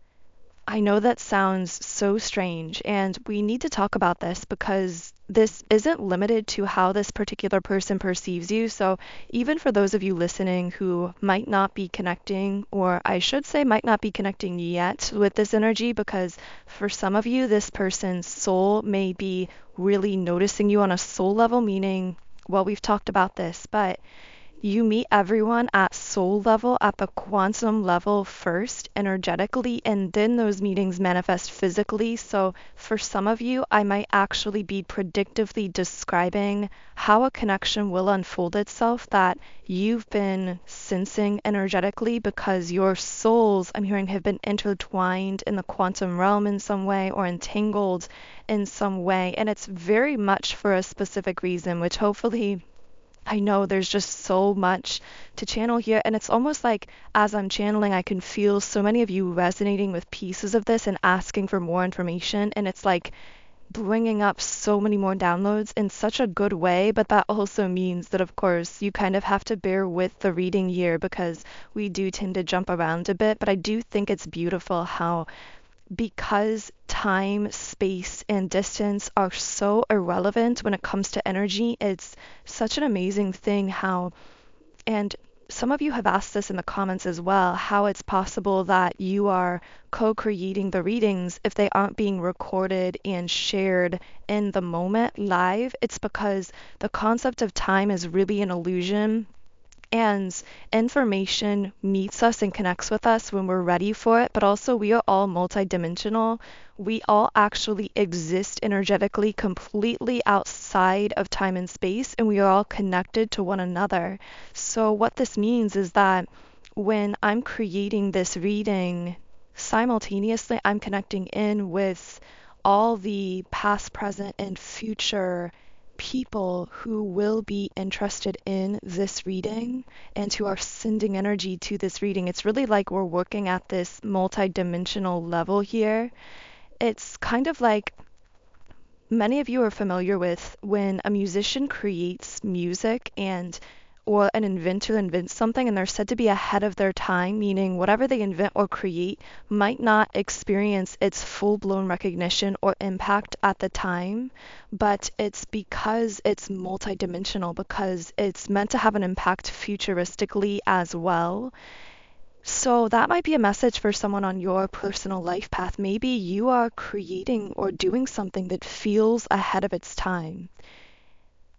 I know that sounds so strange, and we need to talk about this because this isn't limited to how this particular person perceives you. So, even for those of you listening who might not be connecting, or I should say, might not be connecting yet with this energy, because for some of you, this person's soul may be really noticing you on a soul level, meaning, well, we've talked about this, but you meet everyone at soul level, at the quantum level first, energetically, and then those meetings manifest physically. So for some of you, I might actually be predictively describing how a connection will unfold itself that you've been sensing energetically because your souls, I'm hearing, have been intertwined in the quantum realm in some way or entangled in some way. And it's very much for a specific reason, which hopefully I know there's just so much to channel here, and it's almost like as I'm channeling, I can feel so many of you resonating with pieces of this and asking for more information, and it's like bringing up so many more downloads in such a good way. But that also means that, of course, you kind of have to bear with the reading here because we do tend to jump around a bit. But I do think it's beautiful how, because time, space, and distance are so irrelevant when it comes to energy, it's such an amazing thing how, and some of you have asked this in the comments as well, how it's possible that you are co-creating the readings if they aren't being recorded and shared in the moment live. It's because the concept of time is really an illusion, and information meets us and connects with us when we're ready for it, but also we are all multidimensional. We all actually exist energetically completely outside of time and space, and we are all connected to one another. So what this means is that when I'm creating this reading, simultaneously I'm connecting in with all the past, present, and future people who will be interested in this reading and who are sending energy to this reading. It's really like we're working at this multi-dimensional level here. It's kind of like many of you are familiar with when a musician creates music and or an inventor invents something and they're said to be ahead of their time, meaning whatever they invent or create might not experience its full-blown recognition or impact at the time, but it's because it's multidimensional, because it's meant to have an impact futuristically as well. So that might be a message for someone on your personal life path. Maybe you are creating or doing something that feels ahead of its time.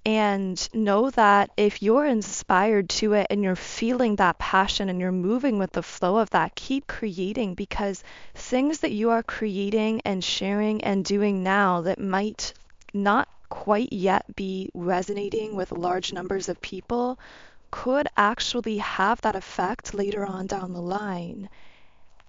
And know that if you're inspired to it and you're feeling that passion and you're moving with the flow of that, keep creating, because things that you are creating and sharing and doing now that might not quite yet be resonating with large numbers of people could actually have that effect later on down the line.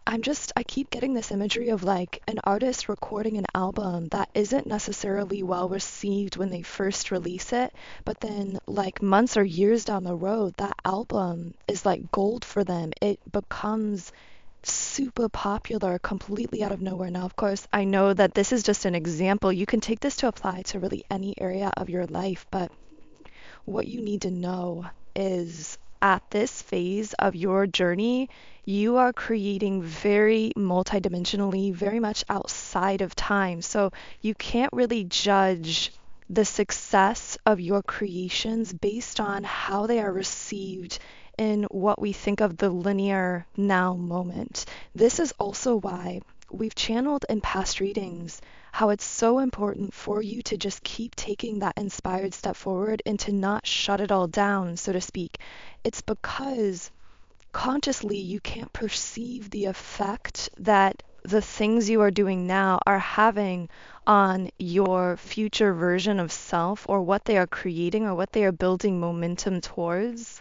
I keep getting this imagery of like an artist recording an album that isn't necessarily well received when they first release it, but then like months or years down the road, that album is like gold for them. It becomes super popular completely out of nowhere. Now, of course, I know that this is just an example. You can take this to apply to really any area of your life, but what you need to know is at this phase of your journey, you are creating very multidimensionally, very much outside of time. So you can't really judge the success of your creations based on how they are received in what we think of the linear now moment. This is also why we've channeled in past readings how it's so important for you to just keep taking that inspired step forward and to not shut it all down, so to speak. It's because consciously you can't perceive the effect that the things you are doing now are having on your future version of self, or what they are creating, or what they are building momentum towards.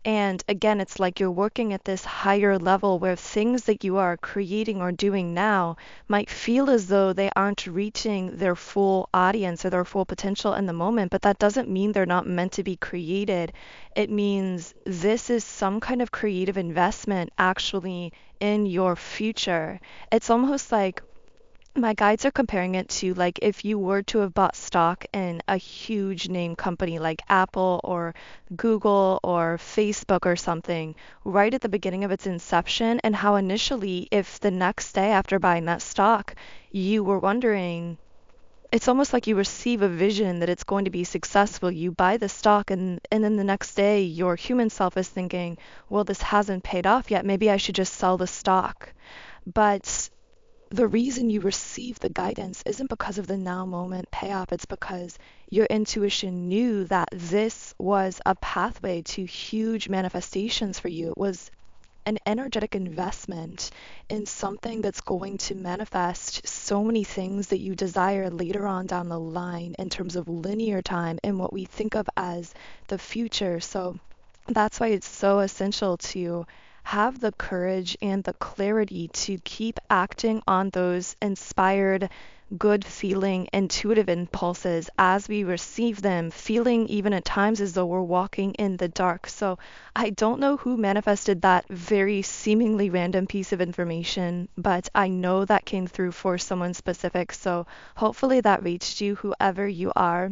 And again, it's like you're working at this higher level where things that you are creating or doing now might feel as though they aren't reaching their full audience or their full potential in the moment, but that doesn't mean they're not meant to be created. It means this is some kind of creative investment actually in your future. It's almost like my guides are comparing it to like if you were to have bought stock in a huge name company like Apple or Google or Facebook or something right at the beginning of its inception, and how initially, if the next day after buying that stock, you were wondering, it's almost like you receive a vision that it's going to be successful. You buy the stock, and then the next day, your human self is thinking, well, this hasn't paid off yet. Maybe I should just sell the stock. But the reason you receive the guidance isn't because of the now moment payoff. It's because your intuition knew that this was a pathway to huge manifestations for you. It was an energetic investment in something that's going to manifest so many things that you desire later on down the line in terms of linear time and what we think of as the future. So that's why it's so essential to have the courage and the clarity to keep acting on those inspired, good feeling, intuitive impulses as we receive them, feeling even at times as though we're walking in the dark. So I don't know who manifested that very seemingly random piece of information, but I know that came through for someone specific. So hopefully that reached you, whoever you are.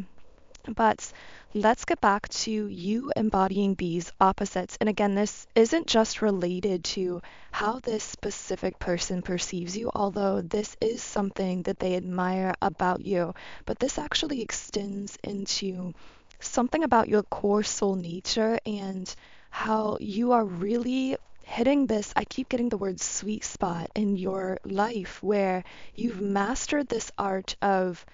But let's get back to you embodying these opposites. And again, this isn't just related to how this specific person perceives you, although this is something that they admire about you, but this actually extends into something about your core soul nature and how you are really hitting this, I keep getting the word sweet spot in your life, where you've mastered this art of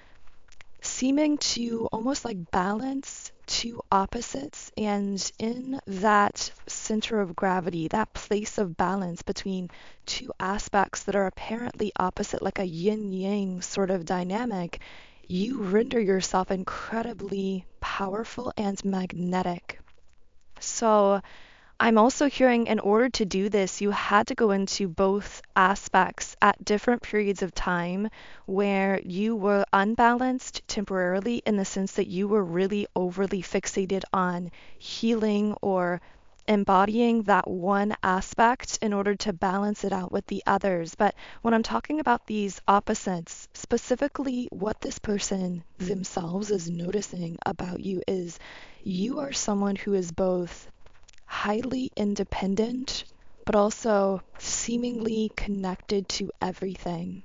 seeming to almost like balance two opposites, and in that center of gravity, that place of balance between two aspects that are apparently opposite, like a yin yang sort of dynamic, you render yourself incredibly powerful and magnetic. So I'm also hearing in order to do this, you had to go into both aspects at different periods of time where you were unbalanced temporarily, in the sense that you were really overly fixated on healing or embodying that one aspect in order to balance it out with the others. But when I'm talking about these opposites, specifically what this person themselves is noticing about you is you are someone who is both highly independent, but also seemingly connected to everything.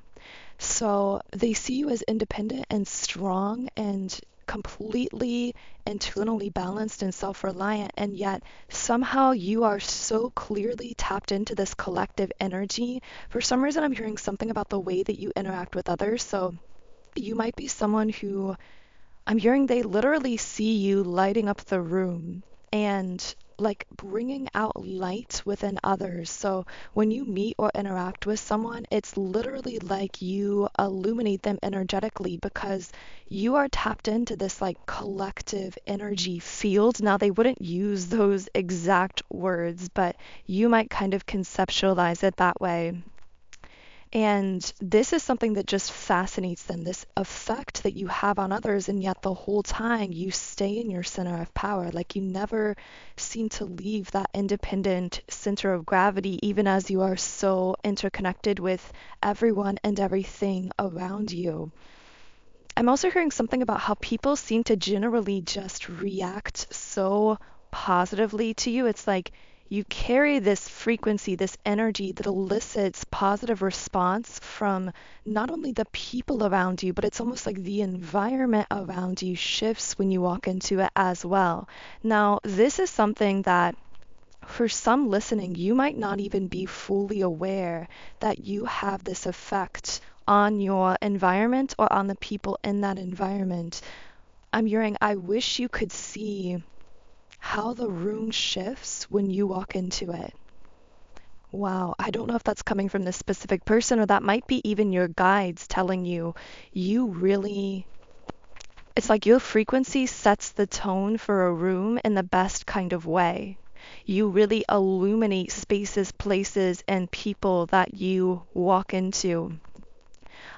So they see you as independent and strong and completely internally balanced and self-reliant, and yet somehow you are so clearly tapped into this collective energy. For some reason, I'm hearing something about the way that you interact with others. So you might be someone who, I'm hearing they literally see you lighting up the room and like bringing out light within others. So when you meet or interact with someone, it's literally like you illuminate them energetically because you are tapped into this like collective energy field. Now, they wouldn't use those exact words, but you might kind of conceptualize it that way. And this is something that just fascinates them, this effect that you have on others, and yet the whole time you stay in your center of power. Like you never seem to leave that independent center of gravity, even as you are so interconnected with everyone and everything around you. I'm also hearing something about how people seem to generally just react so positively to you. It's like you carry this frequency, this energy that elicits positive response from not only the people around you, but it's almost like the environment around you shifts when you walk into it as well. Now, this is something that for some listening, you might not even be fully aware that you have this effect on your environment or on the people in that environment. I'm hearing, I wish you could see how the room shifts when you walk into it. Wow, I don't know if that's coming from this specific person or that might be even your guides telling you, you really, it's like your frequency sets the tone for a room in the best kind of way. You really illuminate spaces, places, and people that you walk into.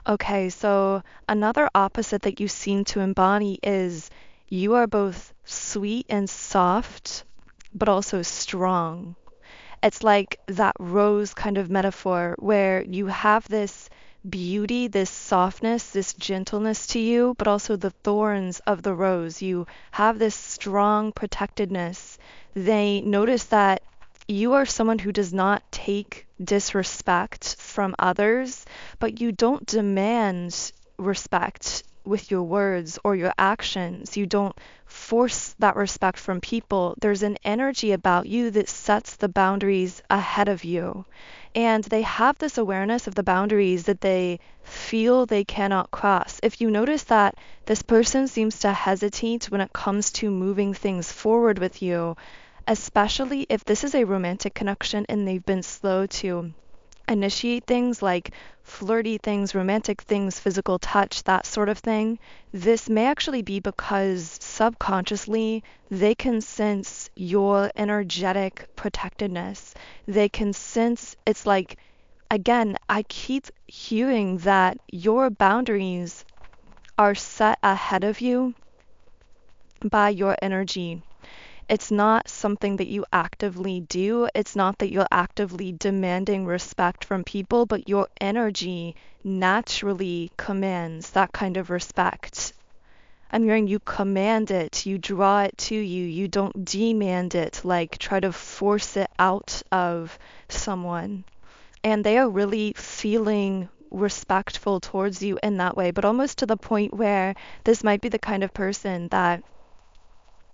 Okay, so another opposite that you seem to embody is you are both sweet and soft, but also strong. It's like that rose kind of metaphor where you have this beauty, this softness, this gentleness to you, but also the thorns of the rose. You have this strong protectedness. They notice that you are someone who does not take disrespect from others, but you don't demand respect with your words or your actions. You don't force that respect from people. There's an energy about you that sets the boundaries ahead of you. And they have this awareness of the boundaries that they feel they cannot cross. If you notice that this person seems to hesitate when it comes to moving things forward with you, especially if this is a romantic connection and they've been slow to initiate things like flirty things, romantic things, physical touch, that sort of thing, this may actually be because subconsciously they can sense your energetic protectedness. They can sense, it's like, again, I keep hearing that your boundaries are set ahead of you by your energy. It's not something that you actively do. It's not that you're actively demanding respect from people, but your energy naturally commands that kind of respect. I'm hearing you command it, you draw it to you, you don't demand it, like try to force it out of someone. And they are really feeling respectful towards you in that way, but almost to the point where this might be the kind of person that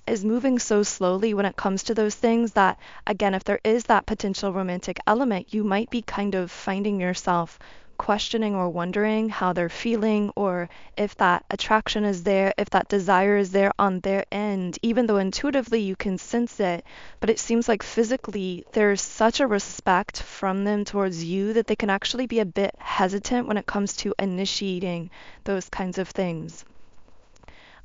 is moving so slowly when it comes to those things that, again, if there is that potential romantic element, you might be kind of finding yourself questioning or wondering how they're feeling or if that attraction is there, if that desire is there on their end, even though intuitively you can sense it. But it seems like physically there's such a respect from them towards you that they can actually be a bit hesitant when it comes to initiating those kinds of things.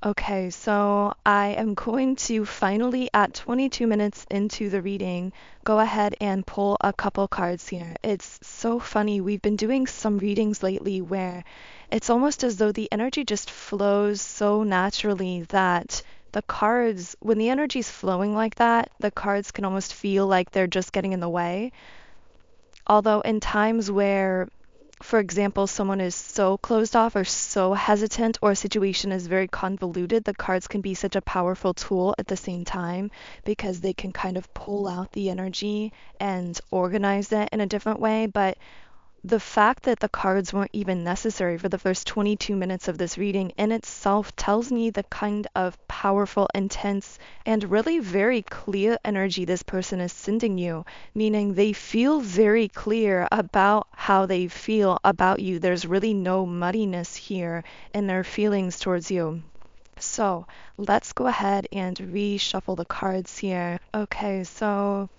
Okay, so I am going to finally, at 22 minutes into the reading, go ahead and pull a couple cards here. It's so funny. We've been doing some readings lately where it's almost as though the energy just flows so naturally that the cards, when the energy's flowing like that, the cards can almost feel like they're just getting in the way. Although in times where, for example, someone is so closed off or so hesitant or a situation is very convoluted, the cards can be such a powerful tool at the same time because they can kind of pull out the energy and organize it in a different way. But the fact that the cards weren't even necessary for the first 22 minutes of this reading in itself tells me the kind of powerful, intense, and really very clear energy this person is sending you, meaning they feel very clear about how they feel about you. There's really no muddiness here in their feelings towards you. So let's go ahead and reshuffle the cards here. Okay, so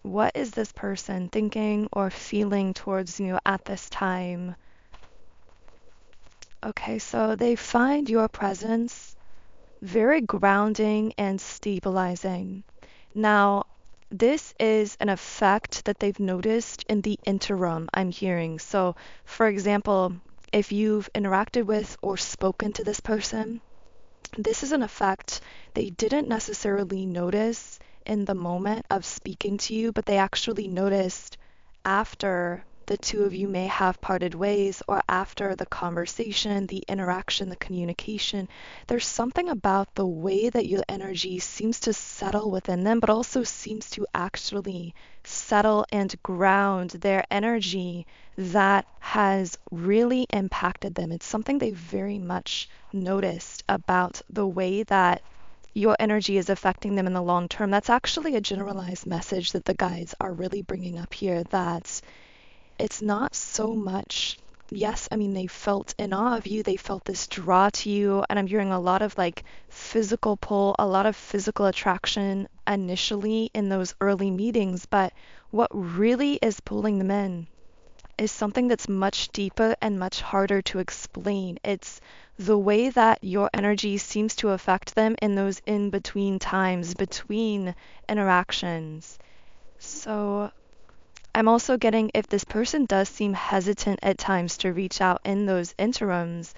what is this person thinking or feeling towards you at this time? Okay, so they find your presence very grounding and stabilizing. Now, this is an effect that they've noticed in the interim, I'm hearing. So, for example, if you've interacted with or spoken to this person, this is an effect they didn't necessarily notice in the moment of speaking to you, but they actually noticed after the two of you may have parted ways or after the conversation, the interaction, the communication. There's something about the way that your energy seems to settle within them, but also seems to actually settle and ground their energy that has really impacted them. It's something they very much noticed about the way that your energy is affecting them in the long term. That's actually a generalized message that the guides are really bringing up here, that it's not so much yes, I mean, they felt in awe of you, they felt this draw to you, and I'm hearing a lot of like physical pull, a lot of physical attraction initially in those early meetings, but what really is pulling them in is something that's much deeper and much harder to explain. It's the way that your energy seems to affect them in those in between times, between interactions. So I'm also getting if this person does seem hesitant at times to reach out in those interims,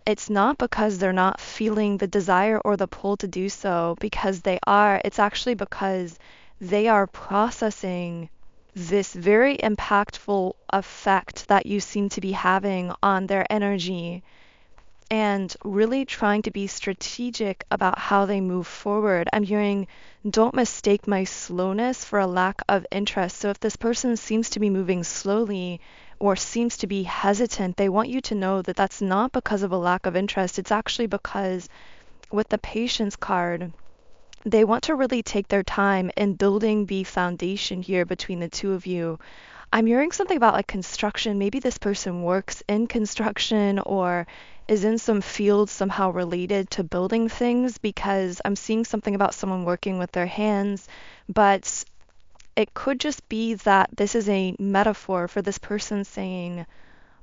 it's not because they're not feeling the desire or the pull to do so, because they are. It's actually because they are processing this very impactful effect that you seem to be having on their energy and really trying to be strategic about how they move forward. I'm hearing, don't mistake my slowness for a lack of interest. So if this person seems to be moving slowly or seems to be hesitant, they want you to know that that's not because of a lack of interest. It's actually because with the patience card, they want to really take their time in building the foundation here between the two of you. I'm hearing something about like construction. Maybe this person works in construction or is in some field somehow related to building things, because I'm seeing something about someone working with their hands, but it could just be that this is a metaphor for this person saying,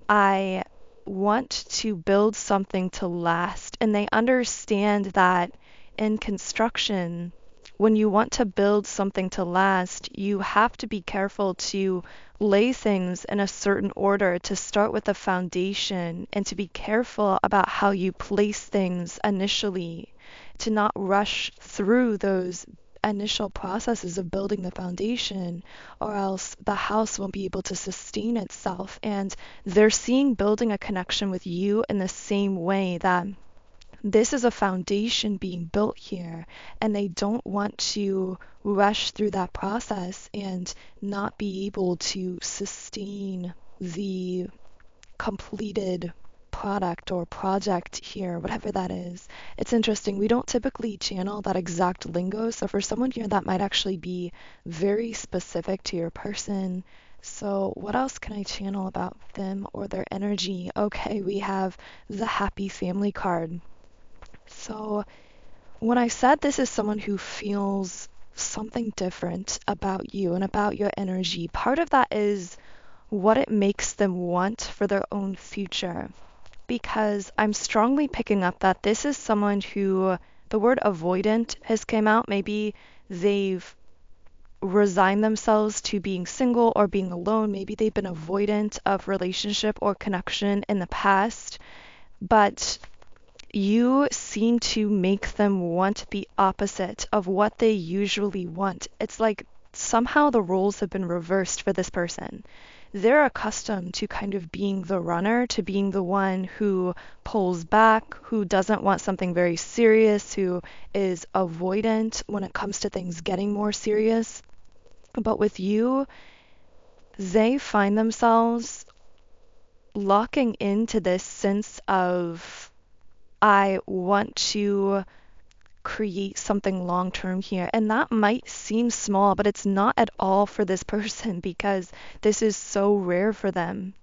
I want to build something to last. And they understand that in construction, when you want to build something to last, you have to be careful to lay things in a certain order, to start with a foundation, and to be careful about how you place things initially, to not rush through those initial processes of building the foundation, or else the house won't be able to sustain itself. And they're seeing building a connection with you in the same way, that this is a foundation being built here, and they don't want to rush through that process and not be able to sustain the completed product or project here, whatever that is. It's interesting. We don't typically channel that exact lingo. So for someone here, that might actually be very specific to your person. So what else can I channel about them or their energy? Okay, we have the happy family card. So when I said this is someone who feels something different about you and about your energy, part of that is what it makes them want for their own future. Because I'm strongly picking up that this is someone who the word avoidant has come out. Maybe they've resigned themselves to being single or being alone. Maybe they've been avoidant of relationship or connection in the past, but you seem to make them want the opposite of what they usually want. It's like somehow the roles have been reversed for this person. They're accustomed to kind of being the runner, to being the one who pulls back, who doesn't want something very serious, who is avoidant when it comes to things getting more serious. But with you, they find themselves locking into this sense of, I want to create something long term here. And that might seem small, but it's not at all for this person because this is so rare for them.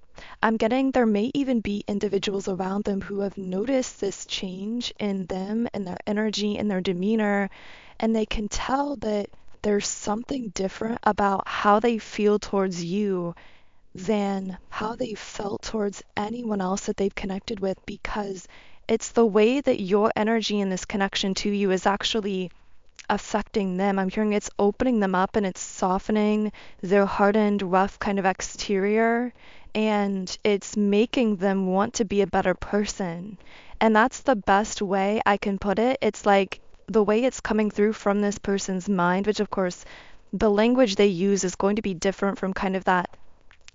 I'm getting there may even be individuals around them who have noticed this change in them and their energy and their demeanor, and they can tell that there's something different about how they feel towards you than how they felt towards anyone else that they've connected with, because it's the way that your energy in this connection to you is actually affecting them. I'm hearing it's opening them up and it's softening their hardened, rough kind of exterior, and it's making them want to be a better person. And that's the best way I can put it. It's like the way it's coming through from this person's mind, which of course the language they use is going to be different from kind of that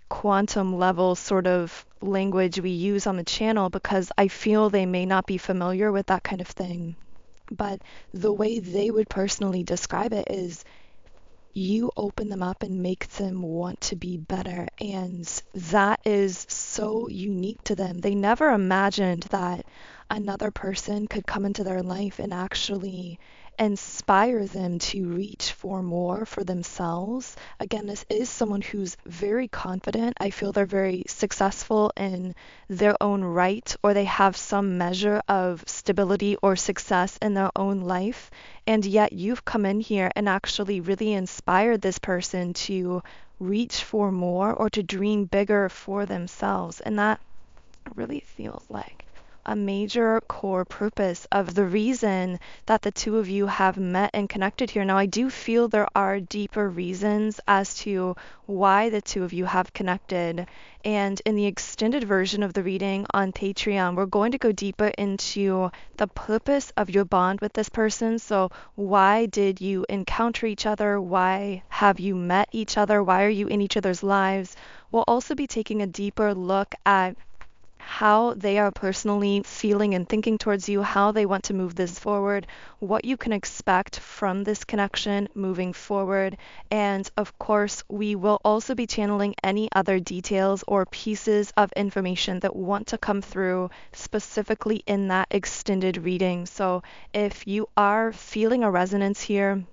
quantum level sort of language we use on the channel, because I feel they may not be familiar with that kind of thing. But the way they would personally describe it is you open them up and make them want to be better. And that is so unique to them. They never imagined that another person could come into their life and actually inspire them to reach for more for themselves. Again, this is someone who's very confident. I feel they're very successful in their own right, or they have some measure of stability or success in their own life. And yet you've come in here and actually really inspired this person to reach for more or to dream bigger for themselves. And that really feels like a major core purpose of the reason that the two of you have met and connected here. Now, I do feel there are deeper reasons as to why the two of you have connected. And in the extended version of the reading on Patreon, we're going to go deeper into the purpose of your bond with this person. So, why did you encounter each other? Why have you met each other? Why are you in each other's lives? We'll also be taking a deeper look at how they are personally feeling and thinking towards you, how they want to move this forward, what you can expect from this connection moving forward. And of course, we will also be channeling any other details or pieces of information that want to come through specifically in that extended reading. So if you are feeling a resonance here,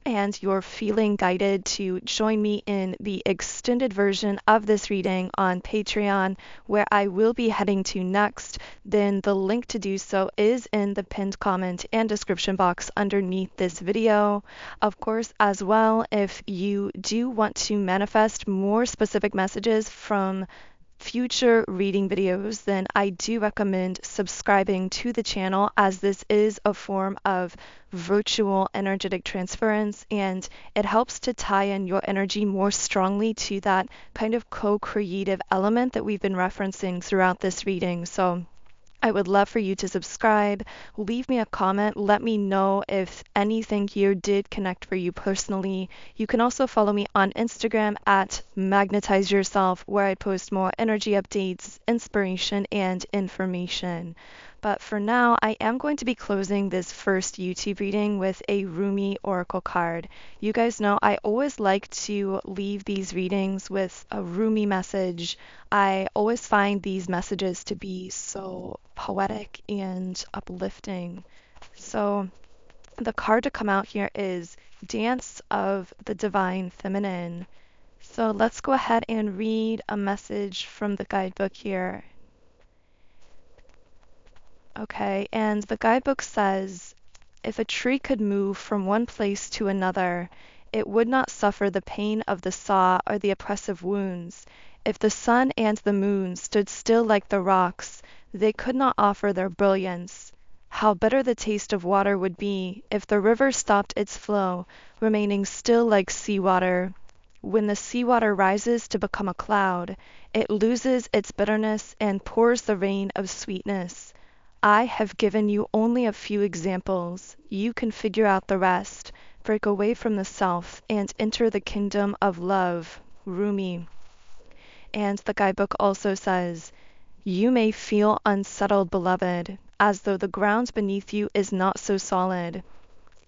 and you're feeling guided to join me in the extended version of this reading on Patreon, where I will be heading to next, then the link to do so is in the pinned comment and description box underneath this video. Of course, as well, if you do want to manifest more specific messages from future reading videos, then I do recommend subscribing to the channel, as this is a form of virtual energetic transference, and it helps to tie in your energy more strongly to that kind of co-creative element that we've been referencing throughout this reading. So I would love for you to subscribe, leave me a comment, let me know if anything here did connect for you personally. You can also follow me on Instagram at Magnetize Yourself, where I post more energy updates, inspiration, and information. But for now, I am going to be closing this first YouTube reading with a Rumi Oracle card. You guys know I always like to leave these readings with a Rumi message. I always find these messages to be so poetic and uplifting. So the card to come out here is Dance of the Divine Feminine. So let's go ahead and read a message from the guidebook here. Okay, and the guidebook says, if a tree could move from one place to another, it would not suffer the pain of the saw or the oppressive wounds. If the sun and the moon stood still like the rocks, they could not offer their brilliance. How bitter the taste of water would be if the river stopped its flow, remaining still like seawater. When the seawater rises to become a cloud, it loses its bitterness and pours the rain of sweetness. I have given you only a few examples. You can figure out the rest. Break away from the self and enter the kingdom of love. Rumi. And the guidebook also says, you may feel unsettled, beloved, as though the ground beneath you is not so solid.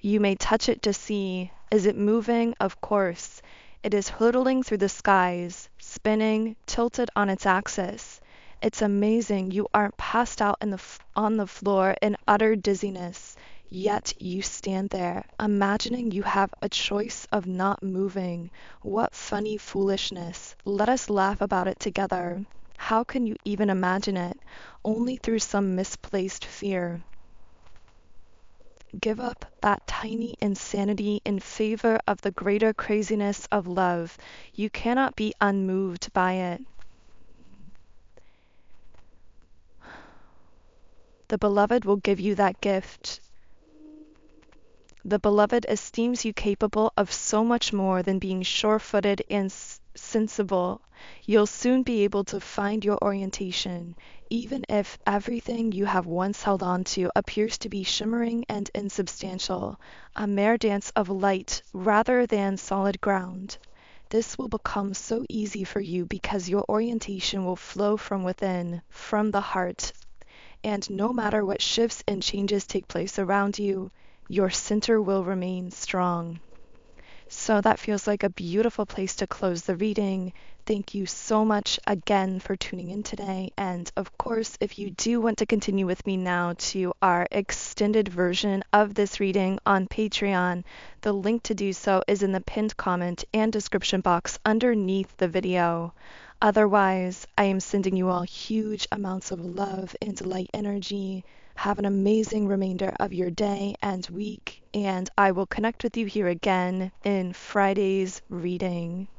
You may touch it to see. Is it moving? Of course. It is hurtling through the skies, spinning, tilted on its axis. It's amazing you aren't passed out on the floor in utter dizziness, yet you stand there, imagining you have a choice of not moving. What funny foolishness. Let us laugh about it together. How can you even imagine it? Only through some misplaced fear. Give up that tiny insanity in favor of the greater craziness of love. You cannot be unmoved by it. The beloved will give you that gift. The beloved esteems you capable of so much more than being sure-footed and sensible. You'll soon be able to find your orientation, even if everything you have once held on to appears to be shimmering and insubstantial, a mere dance of light rather than solid ground. This will become so easy for you because your orientation will flow from within, from the heart. And no matter what shifts and changes take place around you, your center will remain strong. So that feels like a beautiful place to close the reading. Thank you so much again for tuning in today. And of course, if you do want to continue with me now to our extended version of this reading on Patreon, the link to do so is in the pinned comment and description box underneath the video. Otherwise, I am sending you all huge amounts of love and light energy. Have an amazing remainder of your day and week, and I will connect with you here again in Friday's reading.